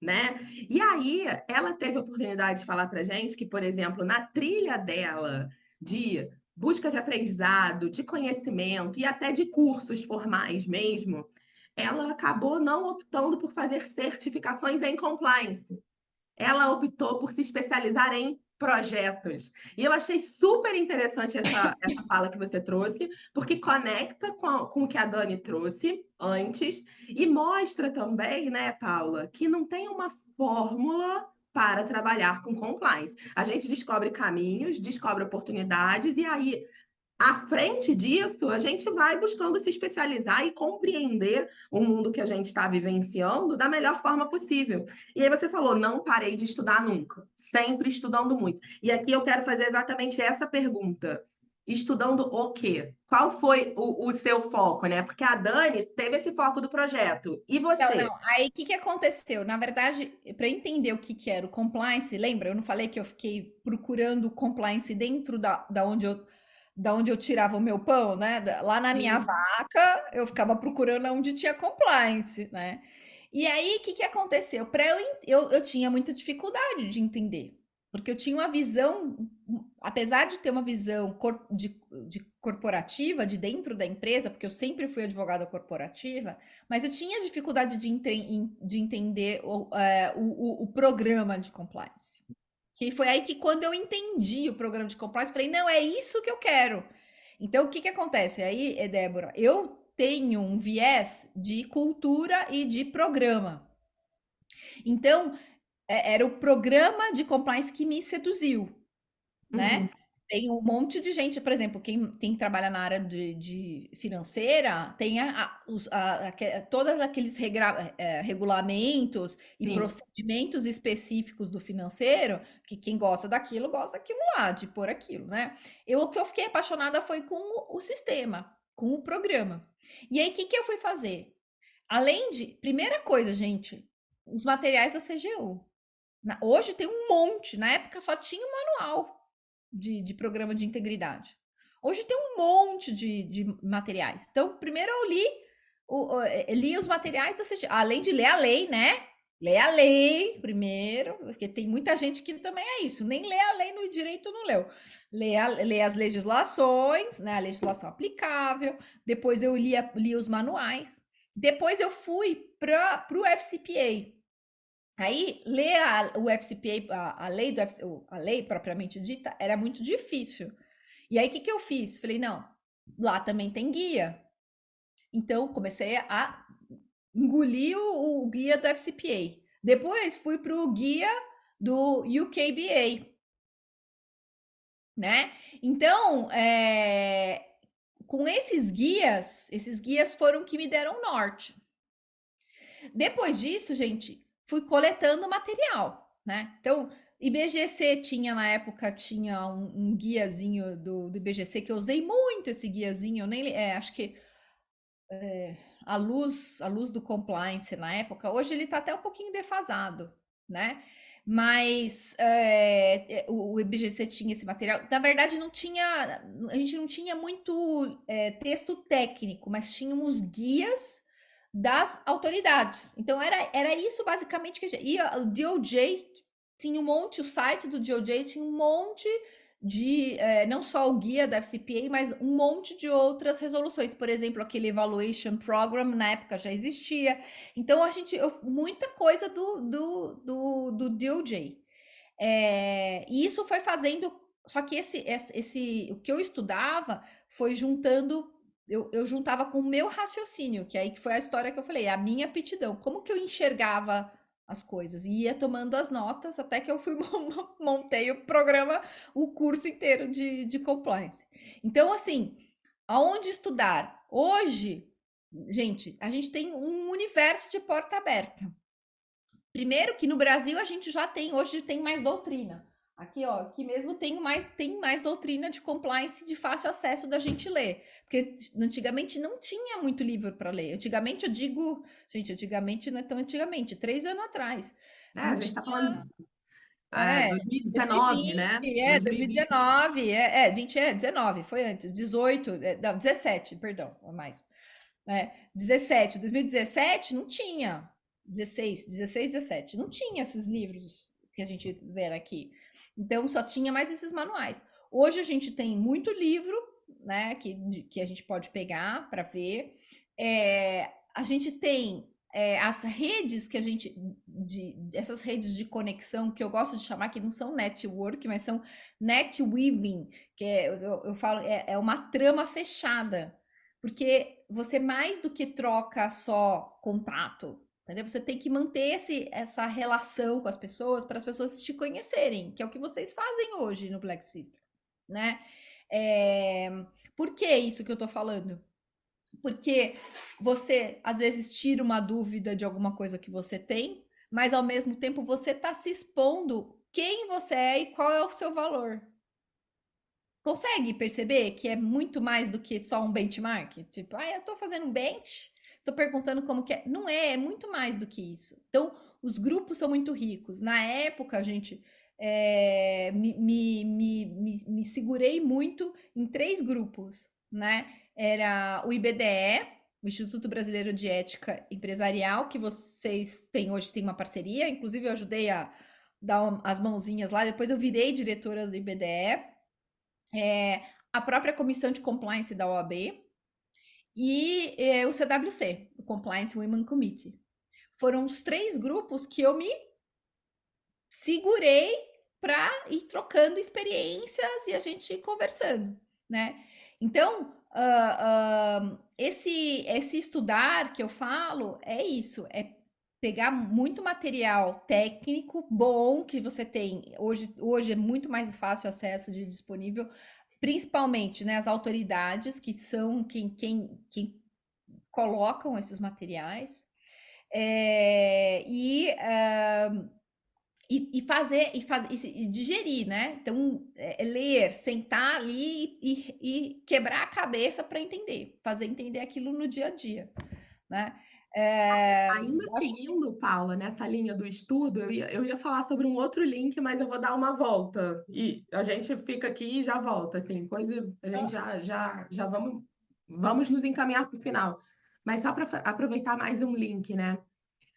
né? E aí ela teve a oportunidade de falar para gente que, por exemplo, na trilha dela de busca de aprendizado, de conhecimento e até de cursos formais mesmo, ela acabou não optando por fazer certificações em compliance. Ela optou por se especializar em projetos. E eu achei super interessante essa fala que você trouxe, porque conecta com o que a Dani trouxe antes e mostra também, né, Paula, que não tem uma fórmula para trabalhar com compliance. A gente descobre caminhos, descobre oportunidades, e aí à frente disso, a gente vai buscando se especializar e compreender o mundo que a gente está vivenciando da melhor forma possível. E aí você falou, não parei de estudar nunca, sempre estudando muito. E aqui eu quero fazer exatamente essa pergunta. Estudando o quê? Qual foi o seu foco, né? Porque a Dani teve esse foco do projeto. E Não, você? não. Aí, o que que aconteceu? Na verdade, para entender o que que era o compliance, lembra? Eu não falei que eu fiquei procurando compliance dentro da onde eu tirava o meu pão, né? Lá na minha Sim. vaca, eu ficava procurando onde tinha compliance, né? E aí, o que que aconteceu? Eu tinha muita dificuldade de entender, porque eu tinha uma visão, apesar de ter uma visão de corporativa, de dentro da empresa, porque eu sempre fui advogada corporativa, mas eu tinha dificuldade de entender o programa de compliance. Que foi aí que, quando eu entendi o programa de compliance, falei, não, é isso que eu quero. Então, o que que acontece? Aí, Débora, eu tenho um viés de cultura e de programa. Então, era o programa de compliance que me seduziu, né? Uhum. Tem um monte de gente, por exemplo, quem trabalha na área de financeira tem todos aqueles regulamentos e Sim. procedimentos específicos do financeiro, que quem gosta daquilo lá, de pôr aquilo, né? O que eu fiquei apaixonada foi com o sistema, com o programa. E aí, o que eu fui fazer? Além de, primeira coisa, gente, os materiais da CGU. Hoje tem um monte, na época só tinha um manual de programa de integridade. Hoje tem um monte de materiais. Então, primeiro eu li os materiais da CGU, além de ler a lei, né? Ler a lei primeiro, porque tem muita gente que também é isso, nem lê a lei no direito não leu. Lê as legislações, né? A legislação aplicável, depois eu li os manuais, depois eu fui para o FCPA. Aí, ler o FCPA, a lei a lei propriamente dita, era muito difícil. E aí, o que eu fiz? Falei, não, lá também tem guia. Então, comecei a engolir o guia do FCPA. Depois, fui para o guia do UKBA, né? Então, com esses guias foram que me deram norte. Depois disso, gente, fui coletando material, né? Então, IBGC tinha na época tinha um guiazinho do IBGC que eu usei muito esse guiazinho, eu nem acho que a luz do compliance na época, hoje ele está até um pouquinho defasado, né? Mas o IBGC tinha esse material. Na verdade, a gente não tinha muito texto técnico, mas tínhamos guias das autoridades. Então, era isso basicamente que a gente. E o DOJ tinha um monte, o site do DOJ tinha um monte de não só o guia da FCPA, mas um monte de outras resoluções. Por exemplo, aquele Evaluation Program na época já existia. Então, muita coisa do DOJ. E isso foi fazendo. Só que o que eu estudava foi juntando. Eu juntava com o meu raciocínio, que aí que foi a história que eu falei, a minha aptidão. Como que eu enxergava as coisas? E ia tomando as notas até que eu fui montei o programa, o curso inteiro de compliance. Então, assim, aonde estudar? Hoje, gente, a gente tem um universo de porta aberta. Primeiro que no Brasil a gente já tem, hoje tem mais doutrina. Aqui, ó, aqui mesmo tem mais doutrina de compliance de fácil acesso da gente ler. Porque antigamente não tinha muito livro para ler. Antigamente eu digo, gente, antigamente não é tão antigamente, 3 anos atrás. A Não gente está tinha, falando é, 2019, né? 2020, 2020. 2019, 20, 19, foi antes, 18, não, 17, perdão, mais. 17, 2017 não tinha. 16, 17, não tinha esses livros que a gente vê aqui. Então só tinha mais esses manuais. Hoje a gente tem muito livro, né, que a gente pode pegar para ver. A gente tem as redes que a gente essas redes de conexão que eu gosto de chamar que não são network, mas são netweaving, que eu falo é uma trama fechada. Porque você mais do que troca só contato, entendeu? Você tem que manter essa relação com as pessoas para as pessoas te conhecerem, que é o que vocês fazem hoje no Black Sister, né? É... Por que isso que eu tô falando? Porque você às vezes tira uma dúvida de alguma coisa que você tem, mas ao mesmo tempo você está se expondo quem você é e qual é o seu valor. Consegue perceber que é muito mais do que só um benchmark? Tipo, eu tô fazendo um bench, tô perguntando como que é. Não é muito mais do que isso. Então, os grupos são muito ricos. Na época, a gente me segurei muito em 3 grupos, né? Era o IBDE, o Instituto Brasileiro de Ética Empresarial, que vocês têm hoje, tem uma parceria, inclusive eu ajudei a dar as mãozinhas lá, depois eu virei diretora do IBDE, a própria comissão de compliance da OAB e o CWC, o Compliance Women Committee. Foram os 3 grupos que eu me segurei para ir trocando experiências e a gente ir conversando, né? Então, esse estudar que eu falo é isso, é pegar muito material técnico bom que você tem. Hoje é muito mais fácil acesso de disponível, principalmente, né, as autoridades que são quem colocam esses materiais. E fazer e digerir, né? Então, ler, sentar ali e quebrar a cabeça para entender, fazer entender aquilo no dia a dia, né? Ainda Acho seguindo, Paula, nessa linha do estudo, eu ia falar sobre um outro link, mas eu vou dar uma volta. E a gente fica aqui e já volta, assim, coisa, a gente já vamos nos encaminhar para o final. Mas só para aproveitar mais um link, né?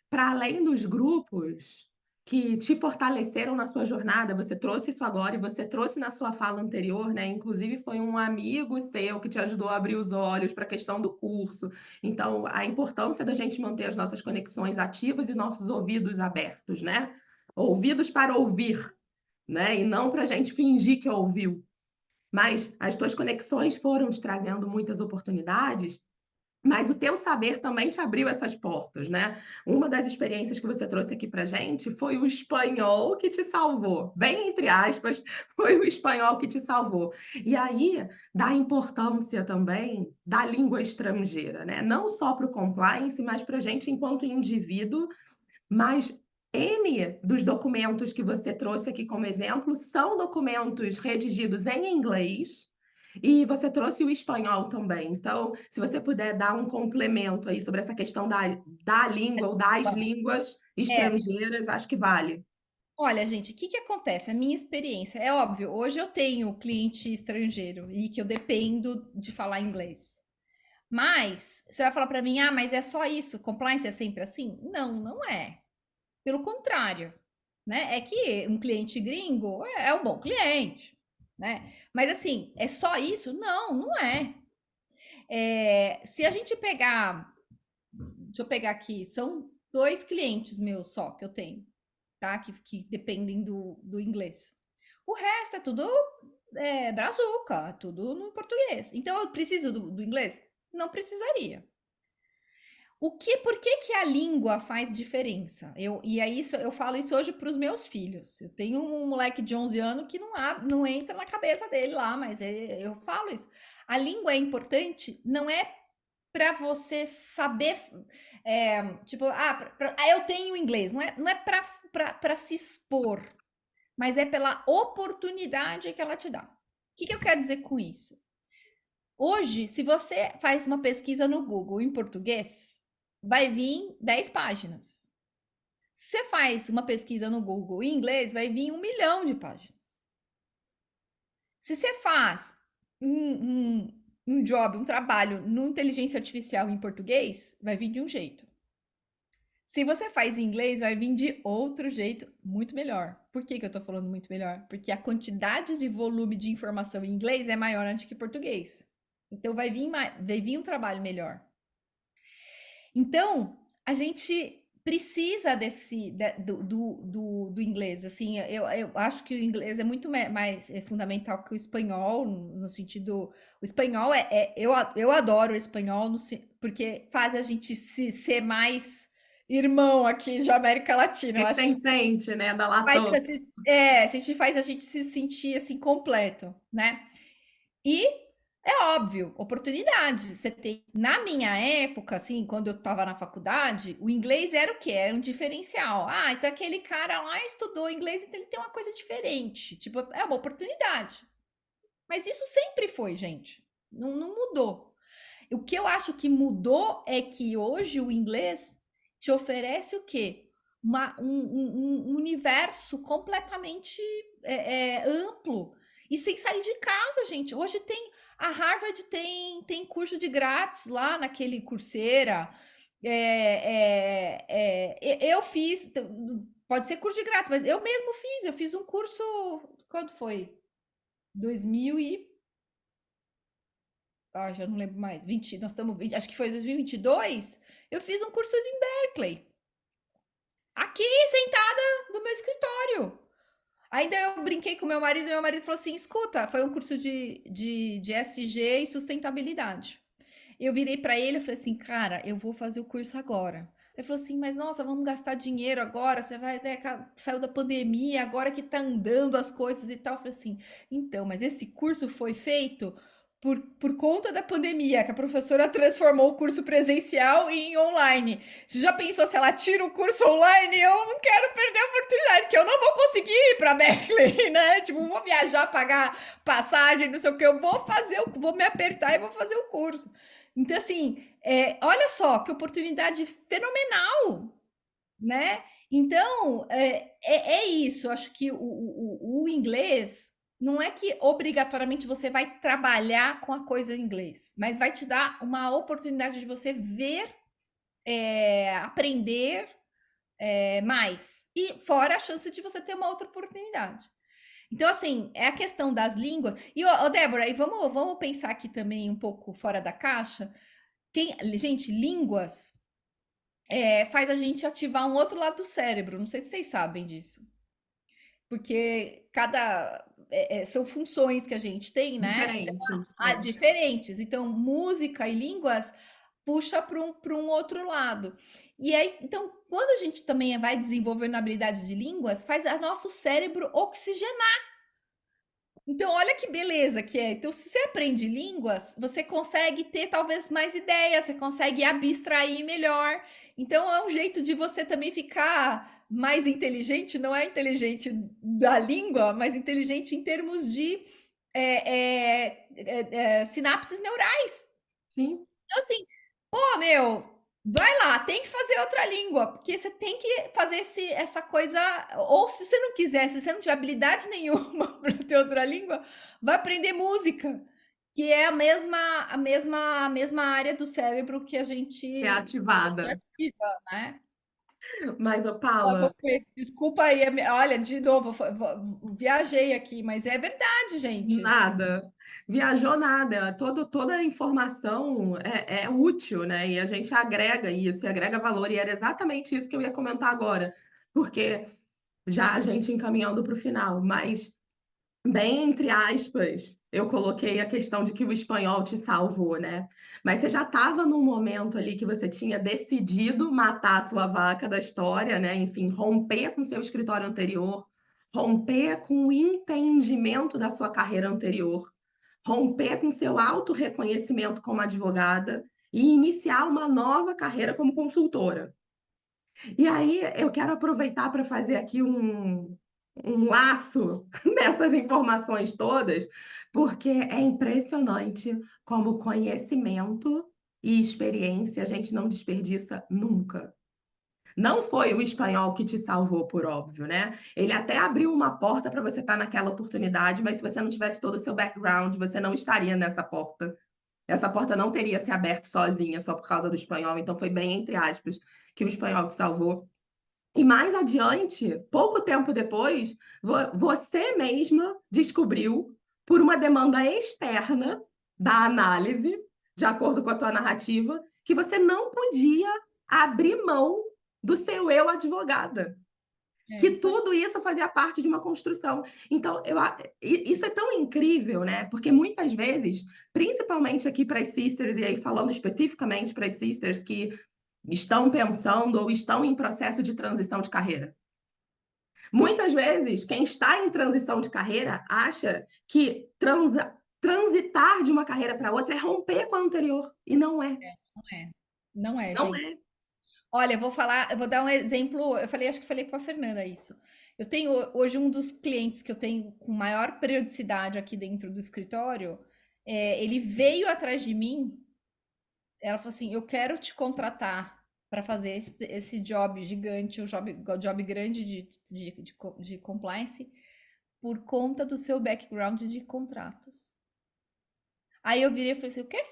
Para além dos grupos que te fortaleceram na sua jornada, você trouxe isso agora e você trouxe na sua fala anterior, né? Inclusive foi um amigo seu que te ajudou a abrir os olhos para a questão do curso. Então, a importância da gente manter as nossas conexões ativas e nossos ouvidos abertos, né? Ouvidos para ouvir, né? E não para a gente fingir que ouviu. Mas as tuas conexões foram te trazendo muitas oportunidades, mas o teu saber também te abriu essas portas, né? Uma das experiências que você trouxe aqui pra gente foi o espanhol que te salvou. Bem entre aspas, foi o espanhol que te salvou. E aí, dá importância também da língua estrangeira, né? Não só para o compliance, mas para a gente enquanto indivíduo, mas N dos documentos que você trouxe aqui como exemplo são documentos redigidos em inglês e você trouxe o espanhol também. Então, se você puder dar um complemento aí sobre essa questão da língua ou das línguas é, estrangeiras, acho que vale. olha, gente, o que que acontece? A minha experiência, é óbvio, hoje eu tenho cliente estrangeiro e que eu dependo de falar inglês. Mas você vai falar para mim, ah, mas é só isso, compliance é sempre assim? Não, não é. Pelo contrário, né? É que um cliente gringo é um bom cliente, né? Mas assim, é só isso? Não, não é. Se a gente pegar, deixa eu pegar aqui, são dois clientes meus só que eu tenho, tá? Que dependem do inglês. O resto é tudo brazuca, tudo no português. Então eu preciso do inglês? Não precisaria. Por que que a língua faz diferença? E aí eu falo isso hoje para os meus filhos. Eu tenho um moleque de 11 anos que não entra na cabeça dele lá, mas eu falo isso. A língua é importante, não é para você saber, tipo, eu tenho inglês, não é para se expor, mas é pela oportunidade que ela te dá. O que que eu quero dizer com isso? Hoje, se você faz uma pesquisa no Google em português, vai vir 10 páginas. Se você faz uma pesquisa no Google em inglês, vai vir 1 milhão de páginas. Se você faz um job, um trabalho no inteligência artificial em português, vai vir de um jeito. Se você faz em inglês, vai vir de outro jeito, muito melhor. Por que que eu tô falando muito melhor? Porque a quantidade de volume de informação em inglês é maior do que em português. Então vai vir um trabalho melhor. Então, a gente precisa do inglês. Assim, eu acho que o inglês é muito mais fundamental que o espanhol, no sentido. O espanhol eu adoro o espanhol, porque faz a gente ser mais irmão aqui de América Latina. Eu acho que Pertencente, né, da faz, Latam. faz a gente se sentir assim completo, né? E é óbvio, oportunidade. Você tem, na minha época, assim, quando eu estava na faculdade, o inglês era o quê? Era um diferencial. Ah, então aquele cara lá estudou inglês, então ele tem uma coisa diferente. Tipo, é uma oportunidade. Mas isso sempre foi, gente. Não mudou. O que eu acho que mudou é que hoje o inglês te oferece o quê? Um universo completamente amplo e sem sair de casa, gente. Hoje tem a Harvard tem curso de grátis lá naquele Coursera. Eu fiz, pode ser curso de grátis, mas eu mesmo fiz. Eu fiz um curso, quando foi? 2000 e já não lembro mais, 20, nós estamos, acho que foi 2022, eu fiz um curso em Berkeley, aqui sentada no meu escritório. Ainda eu brinquei com e meu marido falou assim: escuta, foi um curso de SG e sustentabilidade. Eu virei para ele e falei assim: cara, eu vou fazer o curso agora. Ele falou assim, mas nossa, vamos gastar dinheiro agora, você vai, né, saiu da pandemia, agora que tá andando as coisas e tal. Eu falei assim, então, mas esse curso foi feito por conta da pandemia, que a professora transformou o curso presencial em online. Você já pensou se ela tira o curso online? Eu não quero perder a oportunidade, que eu não vou conseguir ir para Berkeley, né? Tipo, vou viajar, pagar passagem, não sei o que, eu vou fazer, vou me apertar e vou fazer o curso. Então, assim, olha só que oportunidade fenomenal, né? Então, é isso. Acho que o inglês não é que obrigatoriamente você vai trabalhar com a coisa em inglês, mas vai te dar uma oportunidade de você ver, aprender mais. E fora a chance de você ter uma outra oportunidade. Então, assim, é a questão das línguas. E, ô, Débora, e vamos pensar aqui também um pouco fora da caixa. Gente, línguas faz a gente ativar um outro lado do cérebro. Não sei se vocês sabem disso. Porque são funções que a gente tem, né? Diferentes, né? Diferentes. Então, música e línguas puxa para um outro lado. E aí, então, quando a gente também vai desenvolvendo a habilidade de línguas, faz o nosso cérebro oxigenar. Então, olha que beleza que é. Então, se você aprende línguas, você consegue ter talvez mais ideias, você consegue abstrair melhor. Então, é um jeito de você também ficar mais inteligente, não é inteligente da língua, mas inteligente em termos de sinapses neurais. Sim, Então, assim, pô, meu, vai lá, tem que fazer outra língua, porque você tem que fazer essa coisa. Ou se você não quiser, se você não tiver habilidade nenhuma para ter outra língua, vai aprender música, que é a mesma área do cérebro que a é gente ativada. ativa, né? Mas, ô Ó, Paula, desculpa aí, olha, de novo, viajei aqui, mas é verdade, gente. nada. Viajou nada. Toda a informação é útil, né? E a gente agrega isso, e agrega valor. E era exatamente isso que eu ia comentar agora. Porque já a gente encaminhando para o final, mas bem entre aspas, eu coloquei a questão de que o espanhol te salvou, né? Mas você já estava num momento ali que você tinha decidido matar a sua vaca da história, né? Enfim, romper com seu escritório anterior, romper com o entendimento da sua carreira anterior, romper com seu autorreconhecimento como advogada e iniciar uma nova carreira como consultora. E aí eu quero aproveitar para fazer aqui um laço nessas informações todas, porque é impressionante como conhecimento e experiência a gente não desperdiça nunca. Não foi o espanhol que te salvou, por óbvio, né? Ele até abriu uma porta para você estar naquela oportunidade, mas se você não tivesse todo o seu background, você não estaria nessa porta. Essa porta não teria se aberto sozinha, só por causa do espanhol. Então foi bem entre aspas que o espanhol te salvou. E mais adiante, pouco tempo depois, você mesma descobriu, por uma demanda externa da análise, de acordo com a tua narrativa, que você não podia abrir mão do seu eu advogada. É Que isso aí. tudo isso fazia parte de uma construção. Então, isso é tão incrível, né? Porque muitas vezes, principalmente aqui para as sisters, e aí falando especificamente para as sisters que estão pensando ou estão em processo de transição de carreira. Muitas vezes, quem está em transição de carreira acha que transitar de uma carreira para outra é romper com a anterior. E não é. Não é, não é, Não gente. é. Olha, eu vou dar um exemplo. Eu falei, acho que falei com a Fernanda isso. Eu tenho hoje um dos clientes que eu tenho com maior periodicidade aqui dentro do escritório. Ele veio atrás de mim. Ela falou assim: Eu quero te contratar para fazer esse job gigante, job grande de compliance, por conta do seu background de contratos. Aí eu virei e falei assim: O quê?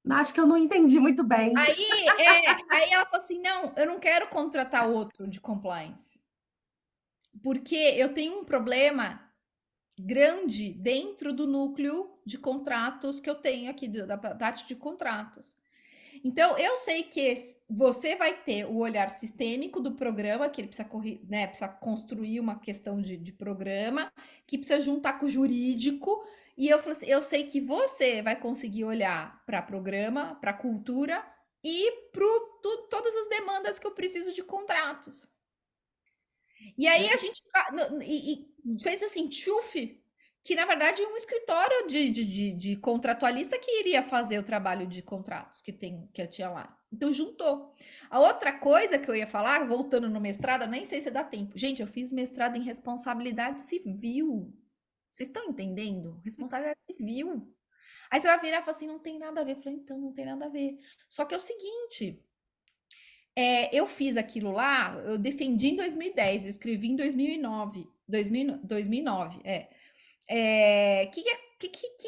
Acho que eu não entendi muito bem. Aí ela falou assim: Não, eu não quero contratar outro de compliance. Porque eu tenho um problema grande dentro do núcleo de contratos que eu tenho aqui, da parte de contratos. Então, eu sei que você vai ter o olhar sistêmico do programa, que ele precisa, né, precisa construir uma questão de programa, que precisa juntar com o jurídico. E eu falei assim, eu sei que você vai conseguir olhar para programa, para cultura e para todas as demandas que eu preciso de contratos. E aí a gente fez assim, tchuf, que na verdade é um escritório de contratualista que iria fazer o trabalho de contratos que eu tinha lá. Então juntou. A outra coisa que eu ia falar, voltando no mestrado, nem sei se dá tempo. Gente, eu fiz mestrado em responsabilidade civil. Vocês estão entendendo? Responsabilidade civil. Aí você vai virar e falar assim, não tem nada a ver. Eu falei, então, não tem nada a ver. Só que é o seguinte, eu fiz aquilo lá, eu defendi em 2010, eu escrevi em 2009. 2009,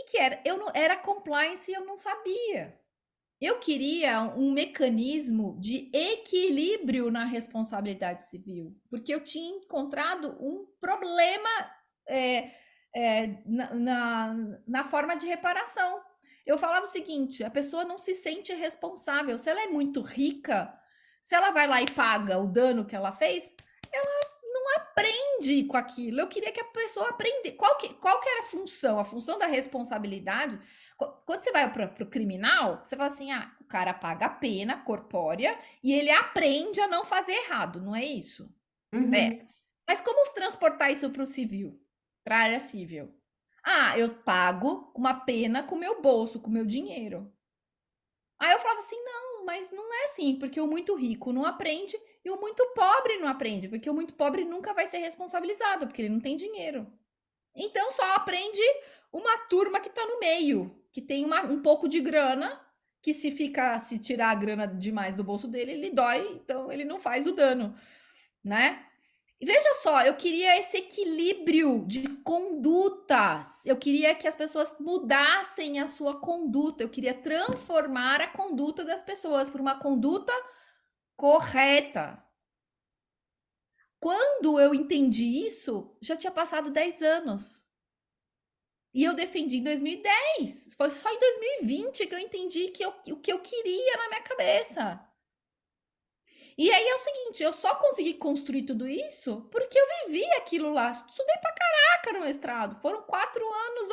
que era? Eu não era compliance e eu não sabia. Eu queria um mecanismo de equilíbrio na responsabilidade civil, porque eu tinha encontrado um problema é, na forma de reparação. Eu falava o seguinte: a pessoa não se sente responsável. Se ela é muito rica, se ela vai lá e paga o dano que ela fez, aprende com aquilo. Eu queria que a pessoa aprendesse. Qual que era a função? A função da responsabilidade. Quando você vai para o criminal, você fala assim: o cara paga a pena corpórea e ele aprende a não fazer errado, não é isso? É. Uhum. Mas como transportar isso para o civil? Para a área civil? Eu pago uma pena com o meu bolso, com o meu dinheiro. Aí eu falava assim: não, mas não é assim, porque o muito rico não aprende e o muito pobre não aprende, porque o muito pobre nunca vai ser responsabilizado, porque ele não tem dinheiro. Então só aprende uma turma que está no meio, que tem um pouco de grana, que se tirar a grana demais do bolso dele, ele dói, então ele não faz o dano, né? E veja só, eu queria esse equilíbrio de condutas. Eu queria que as pessoas mudassem a sua conduta. Eu queria transformar a conduta das pessoas por uma conduta correta. Quando eu entendi isso, já tinha passado 10 anos. E eu defendi em 2010. Foi só em 2020 que eu entendi o que eu queria na minha cabeça. E aí é o seguinte, eu só consegui construir tudo isso porque eu vivi aquilo lá. Estudei pra caraca no mestrado. Foram 4 anos,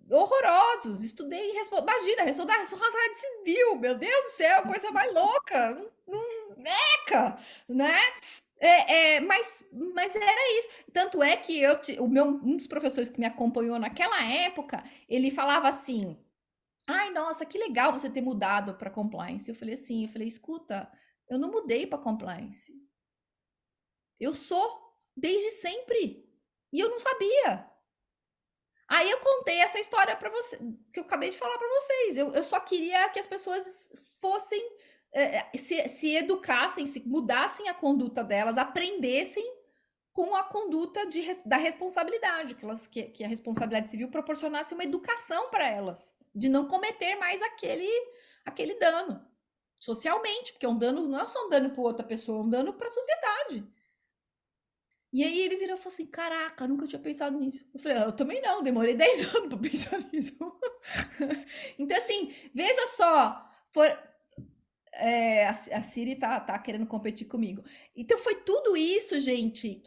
horrorosos. Estudei, imagina, responsabilidade civil. Meu Deus do céu, coisa mais louca. Neca, né? Mas era isso. Tanto é que um dos professores que me acompanhou naquela época, ele falava assim: ai, nossa, que legal você ter mudado para compliance. Eu falei, escuta, eu não mudei para compliance. Eu sou desde sempre. E eu não sabia. Aí eu contei essa história para você, que eu acabei de falar para vocês. Eu só queria que as pessoas fossem, se educassem, se mudassem a conduta delas, aprendessem com a conduta da responsabilidade, que a responsabilidade civil proporcionasse uma educação para elas, de não cometer mais aquele dano socialmente, porque um dano não é só um dano para outra pessoa, é um dano para a sociedade. E aí ele virou e falou assim: caraca, nunca tinha pensado nisso. Eu falei: eu também não, demorei 10 anos para pensar nisso. Então, assim, veja só, a Siri tá querendo competir comigo. Então foi tudo isso, gente,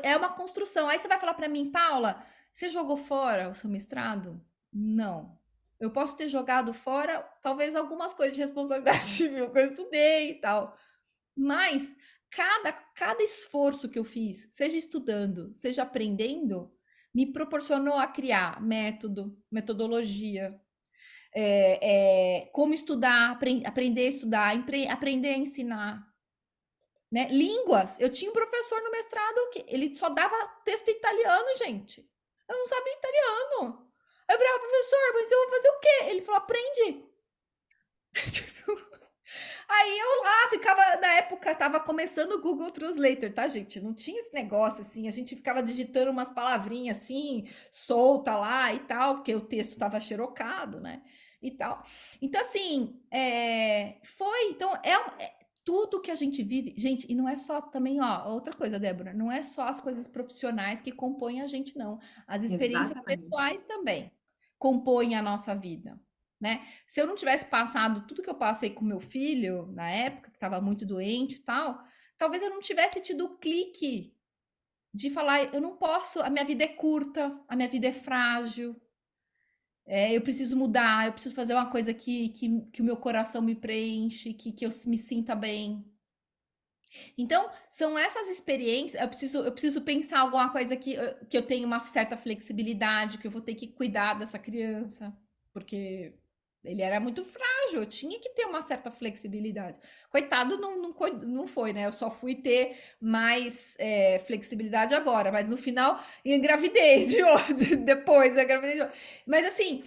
é uma construção. Aí você vai falar para mim, Paula, você jogou fora o seu mestrado? Não. Eu posso ter jogado fora, talvez algumas coisas de responsabilidade civil que eu estudei e tal. Mas cada esforço que eu fiz, seja estudando, seja aprendendo, me proporcionou a criar método, metodologia, como estudar, aprender a estudar, aprender a ensinar. Né? Línguas. Eu tinha um professor no mestrado que ele só dava texto italiano, gente. Eu não sabia italiano. Eu falei, professor, mas eu vou fazer o quê? Ele falou, aprende. Aí eu lá ficava, na época, tava começando o Google Translator, tá, gente? Não tinha esse negócio assim, a gente ficava digitando umas palavrinhas assim, solta lá e tal, porque o texto tava xerocado, né? E tal. Então, assim, Então, tudo que a gente vive. Gente, e não é só também, ó, outra coisa, Débora, não é só as coisas profissionais que compõem a gente, não. As experiências Exatamente. pessoais também compõem a nossa vida, né? Se eu não tivesse passado tudo que eu passei com meu filho na época, que estava muito doente e tal, talvez eu não tivesse tido o clique de falar, eu não posso, a minha vida é curta, a minha vida é frágil. eu preciso mudar, eu preciso fazer uma coisa que o meu coração me preenche, que eu me sinta bem. Então, são essas experiências. Eu preciso pensar alguma coisa que eu tenho uma certa flexibilidade, que eu vou ter que cuidar dessa criança, porque ele era muito frágil, eu tinha que ter uma certa flexibilidade. Coitado, não foi, né? Eu só fui ter mais flexibilidade agora, mas no final engravidei depois, eu engravidei de novo. Mas assim,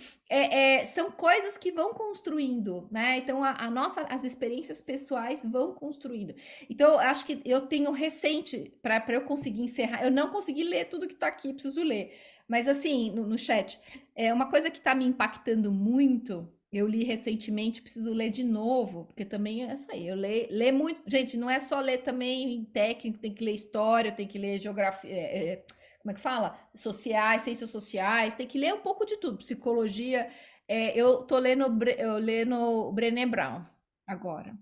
são coisas que vão construindo, né? Então, as experiências pessoais vão construindo. Então, eu acho que eu tenho recente, para eu conseguir encerrar, eu não consegui ler tudo que está aqui, preciso ler. Mas, assim, no chat, uma coisa que está me impactando muito, eu li recentemente, preciso ler de novo, porque também é isso aí, eu leio muito. Gente, não é só ler também técnico, tem que ler história, tem que ler geografia, como é que fala? Sociais, ciências sociais, tem que ler um pouco de tudo, psicologia. Eu tô lendo, eu lendo Brené Brown agora.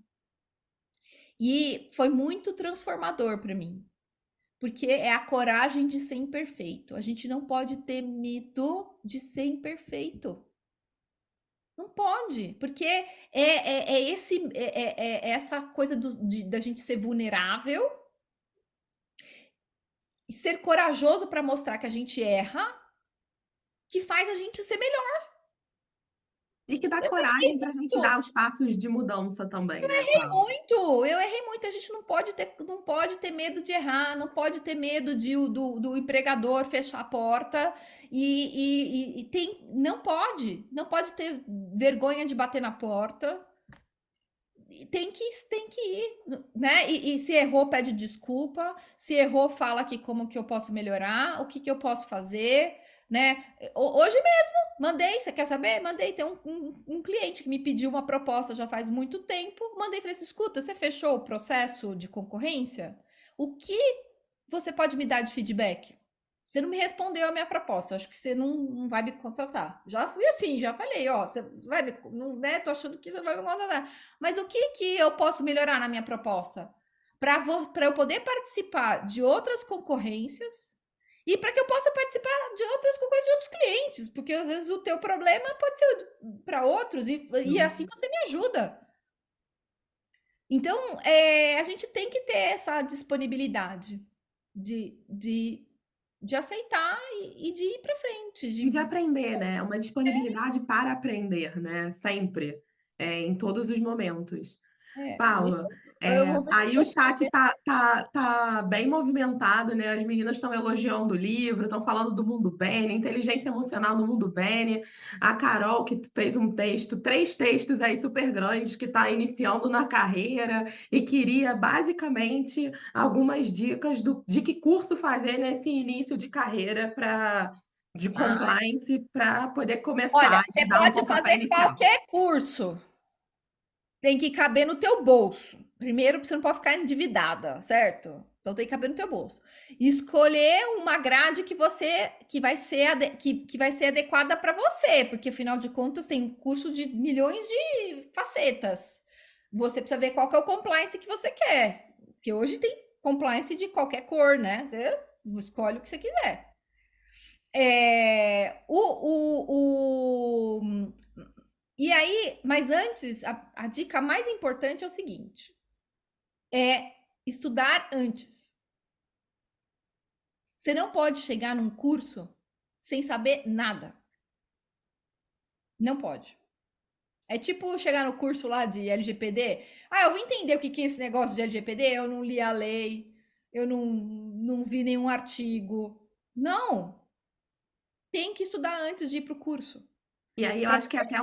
E foi muito transformador para mim, porque é a coragem de ser imperfeito. A gente não pode ter medo de ser imperfeito. Não pode, porque é essa coisa da gente ser vulnerável e ser corajoso para mostrar que a gente erra, que faz a gente ser melhor. E que dá coragem para a gente dar os passos de mudança também, né, Paula? Eu errei muito. A gente não pode ter medo de errar, não pode ter medo do empregador fechar a porta não pode ter vergonha de bater na porta. Tem que ir, né? E se errou, pede desculpa. Se errou, fala aqui como que eu posso melhorar, o que que eu posso fazer, né? Hoje mesmo, mandei, você quer saber? Mandei, tem um cliente que me pediu uma proposta já faz muito tempo, mandei, falei assim, escuta, você fechou o processo de concorrência? O que você pode me dar de feedback? Você não me respondeu a minha proposta, acho que você não vai me contratar. Já fui assim, já falei, ó, você vai me, não, né? Tô achando que você vai me contratar. Mas o que que eu posso melhorar na minha proposta? Para eu poder participar de outras concorrências e para que eu possa participar de outras concorrências de outros clientes, porque às vezes o teu problema pode ser para outros e assim você me ajuda. Então, a gente tem que ter essa disponibilidade de aceitar e de ir para frente. E de aprender, né? Uma disponibilidade para aprender, né? Sempre, em todos os momentos. E Paula, eu vou ver se eu aí o consigo. chat tá bem movimentado, né? As meninas estão elogiando o livro, estão falando do Mundo Bene, inteligência emocional no Mundo Bene. A Carol, que fez um texto, 3 textos aí super grandes, que está iniciando na carreira e queria basicamente algumas dicas de que curso fazer nesse início de carreira de Ah, compliance para poder olha, começar e você dar um pode pontapé fazer inicial. qualquer curso, tem que caber no teu bolso. Primeiro, você não pode ficar endividada, certo? Então tem que caber no teu bolso. Escolher uma grade que vai ser adequada para você, porque afinal de contas tem curso de milhões de facetas. Você precisa ver qual que é o compliance que você quer, porque hoje tem compliance de qualquer cor, né? Você escolhe o que você quiser. É, e aí, mas antes, a dica mais importante é o seguinte: é estudar antes. Você não pode chegar num curso sem saber nada. Não pode. É tipo chegar no curso lá de LGPD. Ah, eu vou entender o que que é esse negócio de LGPD. Eu não li a lei, eu não vi nenhum artigo. Não, tem que estudar antes de ir para o curso. E aí eu Para acho que é até Para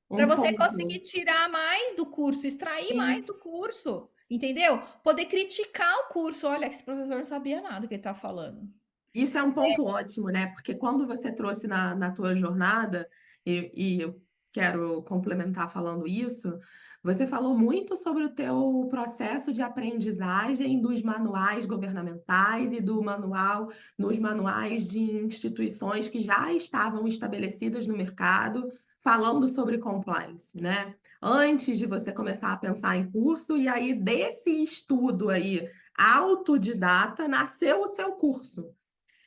um você ponto. conseguir tirar mais do curso, extrair mais Sim. do curso, entendeu? Poder criticar o curso. Olha, que esse professor não sabia nada que ele tá falando. Isso é um ponto ótimo, né? Porque quando você trouxe na tua jornada, e eu quero complementar falando isso, você falou muito sobre o teu processo de aprendizagem dos manuais governamentais e do manual, nos manuais de instituições que já estavam estabelecidas no mercado, falando sobre compliance, né? Antes de você começar a pensar em curso, e aí desse estudo aí autodidata nasceu o seu curso.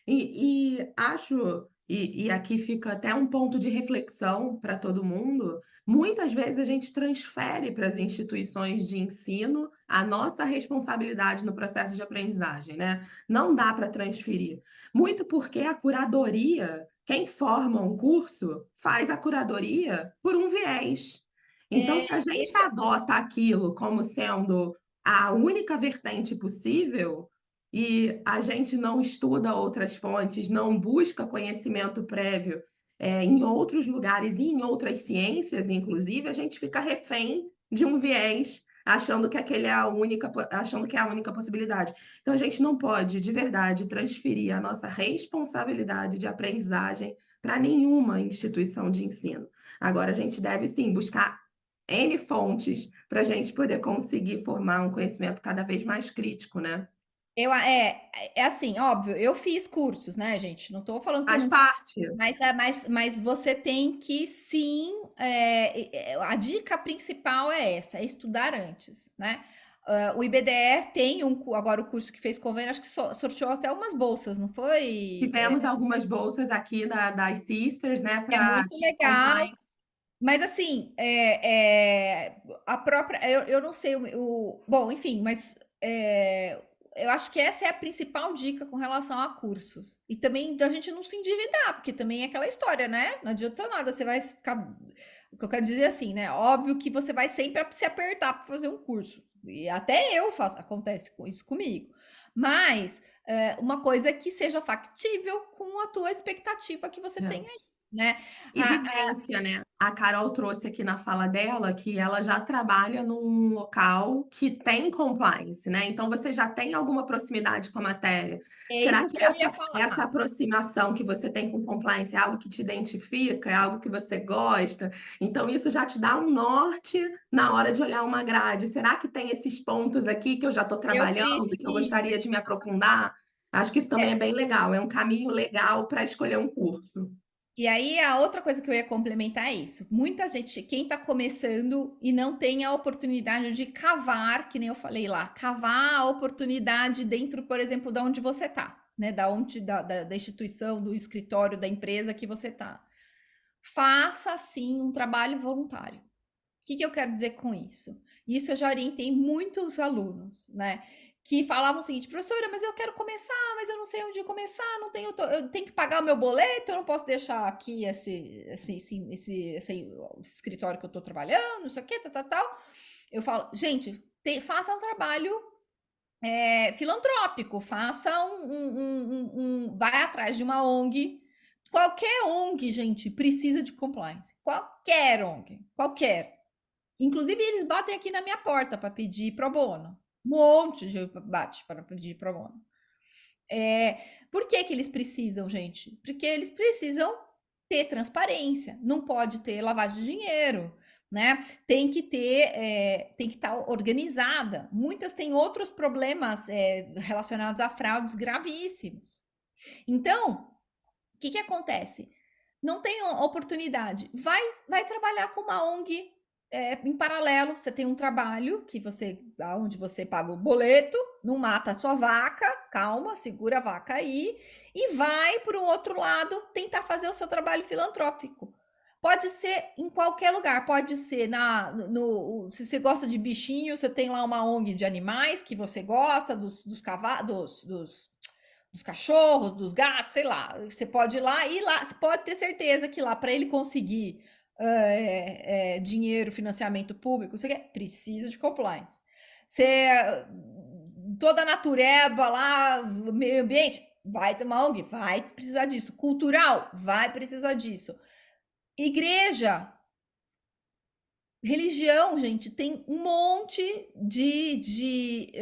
E acho e aqui fica até um ponto de reflexão para todo mundo, muitas vezes a gente transfere para as instituições de ensino a nossa responsabilidade no processo de aprendizagem, né? Não dá para transferir. Muito porque a curadoria, quem forma um curso, faz a curadoria por um viés. Então, É, se a gente esse adota aquilo como sendo a única vertente possível, e a gente não estuda outras fontes, não busca conhecimento prévio, em outros lugares e em outras ciências, inclusive, a gente fica refém de um viés, achando que aquele é a única, achando que é a única possibilidade. Então, a gente não pode, de verdade, transferir a nossa responsabilidade de aprendizagem para nenhuma instituição de ensino. Agora, a gente deve sim buscar N fontes para a gente poder conseguir formar um conhecimento cada vez mais crítico, né? é assim, óbvio, eu fiz cursos, né, gente? Não tô falando que eu Faz não fiz, parte. mas você tem que sim, a dica principal é essa, é estudar antes, né? O IBDE tem agora o curso que fez convênio, acho que sorteou até umas bolsas, não foi? Tivemos algumas bolsas aqui das Sisters, né, É para muito Chief legal, Compliance. mas assim, a própria, eu não sei bom, enfim, mas eu acho que essa é a principal dica com relação a cursos. E também da gente não se endividar, porque também é aquela história, né? Não adianta nada, você vai ficar. O que eu quero dizer é assim, né? Óbvio que você vai sempre se apertar para fazer um curso. E até eu faço, acontece com isso comigo. Mas uma coisa que seja factível com a tua expectativa que você tem É. aí, né? E vivência, né? A Carol trouxe aqui na fala dela que ela já trabalha num local que tem compliance, né? Então você já tem alguma proximidade com a matéria. É Será isso que que eu ia essa falar. aproximação que você tem com compliance é algo que te identifica, é algo que você gosta? Então isso já te dá um norte na hora de olhar uma grade. Será que tem esses pontos aqui que eu já estou Eu trabalhando, que eu preciso. gostaria de me aprofundar? Acho que isso também é bem legal, é um caminho legal para escolher um curso. E aí, a outra coisa que eu ia complementar é isso. Muita gente, quem está começando e não tem a oportunidade de cavar, que nem eu falei lá, cavar a oportunidade dentro, por exemplo, da onde você está, né? Da onde, da instituição, do escritório, da empresa que você está. Faça, sim, um trabalho voluntário. Que eu quero dizer com isso? Isso eu já orientei muitos alunos, né? Que falavam o seguinte, professora, mas eu quero começar, mas eu não sei onde começar, não tenho, eu tenho que pagar o meu boleto, eu não posso deixar aqui esse escritório que eu estou trabalhando, isso aqui, tal, tal, tal. Eu falo, gente, faça um trabalho filantrópico, faça vai atrás de uma ONG. Qualquer ONG, gente, precisa de compliance. Qualquer ONG, qualquer. Inclusive, eles batem aqui na minha porta para pedir pro bono. Um monte de bate para pedir pro bono. Por que que eles precisam, gente? Porque eles precisam ter transparência. Não pode ter lavagem de dinheiro, né? Tem que ter, tem que estar organizada. Muitas têm outros problemas relacionados a fraudes gravíssimos. Então, o que que acontece? Não tem oportunidade. Vai trabalhar com uma ONG em paralelo. Você tem um trabalho que aonde você paga o boleto, não mata a sua vaca, calma, segura a vaca aí e vai para o outro lado tentar fazer o seu trabalho filantrópico. Pode ser em qualquer lugar, pode ser se você gosta de bichinho, você tem lá uma ONG de animais que você gosta, dos cavalos, dos cachorros, dos gatos, sei lá. Você pode ir lá e lá, você pode ter certeza que lá, para ele conseguir dinheiro, financiamento público, você precisa de compliance. Você, toda a natureba lá, meio ambiente, vai ter uma ONG, vai precisar disso. Cultural, vai precisar disso. Igreja, religião, gente, tem um monte de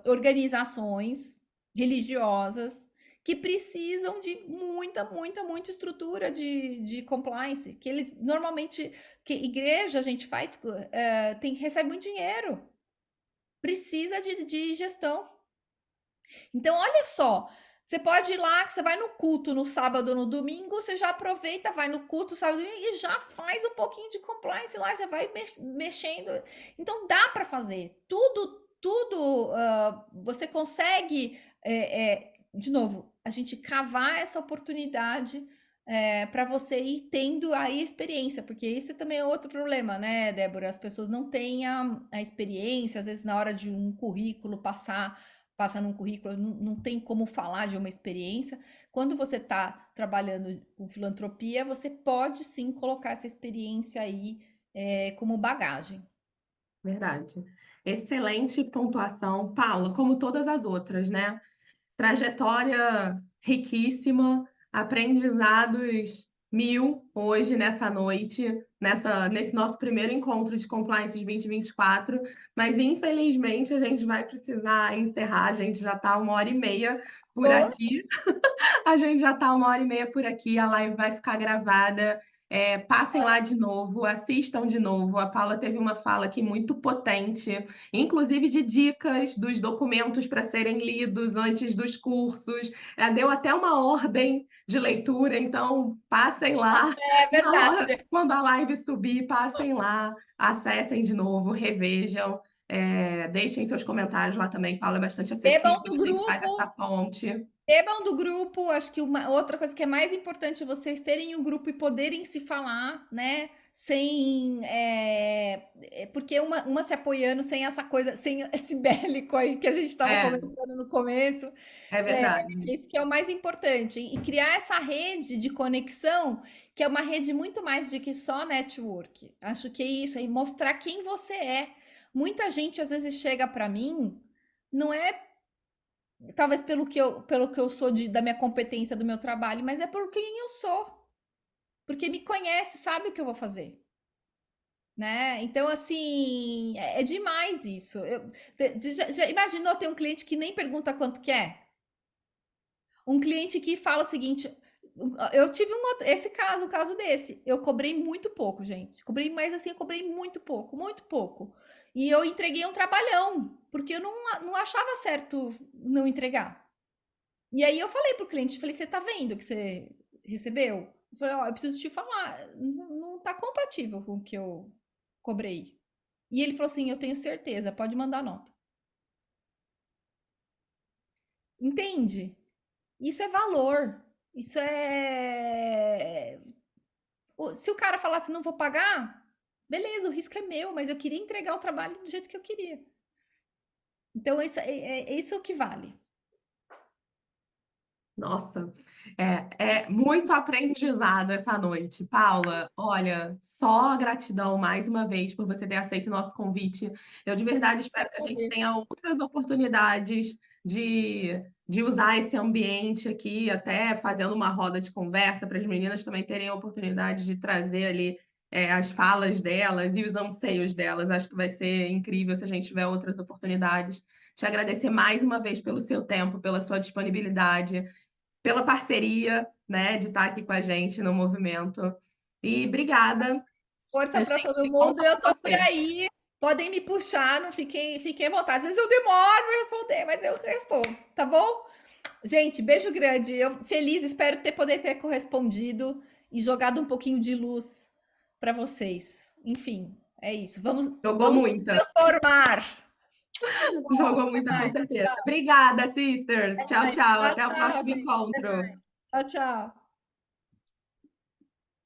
organizações religiosas que precisam de muita estrutura de compliance, que eles normalmente, que igreja a gente faz, recebe muito dinheiro, precisa de gestão. Então, olha só, você pode ir lá, que você vai no culto no sábado, no domingo, você já aproveita, vai no culto sábado e já faz um pouquinho de compliance lá, você vai mexendo. Então, dá para fazer. Tudo, você consegue, de novo, a gente cavar essa oportunidade para você ir tendo aí experiência, porque isso também é outro problema, né, Débora? As pessoas não têm a experiência, às vezes na hora de um currículo passa num currículo, não tem como falar de uma experiência. Quando você está trabalhando com filantropia, você pode sim colocar essa experiência aí como bagagem. Verdade. Excelente pontuação, Paula, como todas as outras, né? Trajetória riquíssima, aprendizados mil hoje nessa noite, nesse nosso primeiro encontro de Compliance 2024, mas infelizmente a gente vai precisar encerrar, a gente já está 1h30 por Foi? aqui. A gente já está 1h30 por aqui, a live vai ficar gravada. Passem lá de novo, assistam de novo. A Paula teve uma fala aqui muito potente, inclusive de dicas dos documentos para serem lidos antes dos cursos. Ela deu até uma ordem de leitura, então passem lá. É verdade. Quando a live subir, passem lá, acessem de novo, revejam. Deixem seus comentários lá também. Paula é bastante Bebam acessível, do a gente faz essa grupo. ponte. Bebam do grupo, acho que uma outra coisa que é mais importante é vocês terem um grupo e poderem se falar, né? Sem. Porque uma se apoiando, sem essa coisa, sem esse bélico aí que a gente estava É, comentando no começo. é verdade. Isso que é o mais importante. E criar essa rede de conexão, que é uma rede muito mais de que só network. Acho que é isso, é mostrar quem você é. Muita gente às vezes chega para mim, não é talvez pelo que eu sou da minha competência do meu trabalho, mas é por quem eu sou. Porque me conhece, sabe o que eu vou fazer, né? Então, assim, é demais isso. Já imaginou ter um cliente que nem pergunta quanto quer? Um cliente que fala o seguinte: eu tive um caso desse. Eu cobrei muito pouco, gente. Cobrei, mas assim, eu cobrei muito pouco, muito pouco. E eu entreguei um trabalhão, porque eu não achava certo não entregar. E aí eu falei pro cliente, falei, você tá vendo que você recebeu? Eu falei, ó, eu preciso te falar, não tá compatível com o que eu cobrei. E ele falou assim, eu tenho certeza, pode mandar nota. Entende? Isso é valor. Isso é. Se o cara falasse, não vou pagar, beleza, o risco é meu, mas eu queria entregar o trabalho do jeito que eu queria. Então, é isso que vale. Nossa, é muito aprendizado essa noite. Paula, olha, só gratidão mais uma vez por você ter aceito o nosso convite. Eu de verdade espero que a gente tenha outras oportunidades de usar esse ambiente aqui, até fazendo uma roda de conversa para as meninas também terem a oportunidade de trazer ali as falas delas e os anseios delas. Acho que vai ser incrível se a gente tiver outras oportunidades. Te agradecer mais uma vez pelo seu tempo, pela sua disponibilidade, pela parceria, né, de estar aqui com a gente no movimento. E obrigada. A Força para todo gente mundo, conta eu com tô por você. aí. Podem me puxar, não fiquem à vontade. Às vezes eu demoro para responder, mas eu respondo, tá bom? Gente, beijo grande. Eu feliz, espero poder ter correspondido e jogado um pouquinho de luz para vocês. Enfim, é isso. Vamos, Jogou vamos nos muita. transformar. Jogou Até muita, com mais. certeza. Obrigada, sisters. Tchau, tchau. Tchau, Até o tchau, próximo gente. encontro. Tchau, tchau.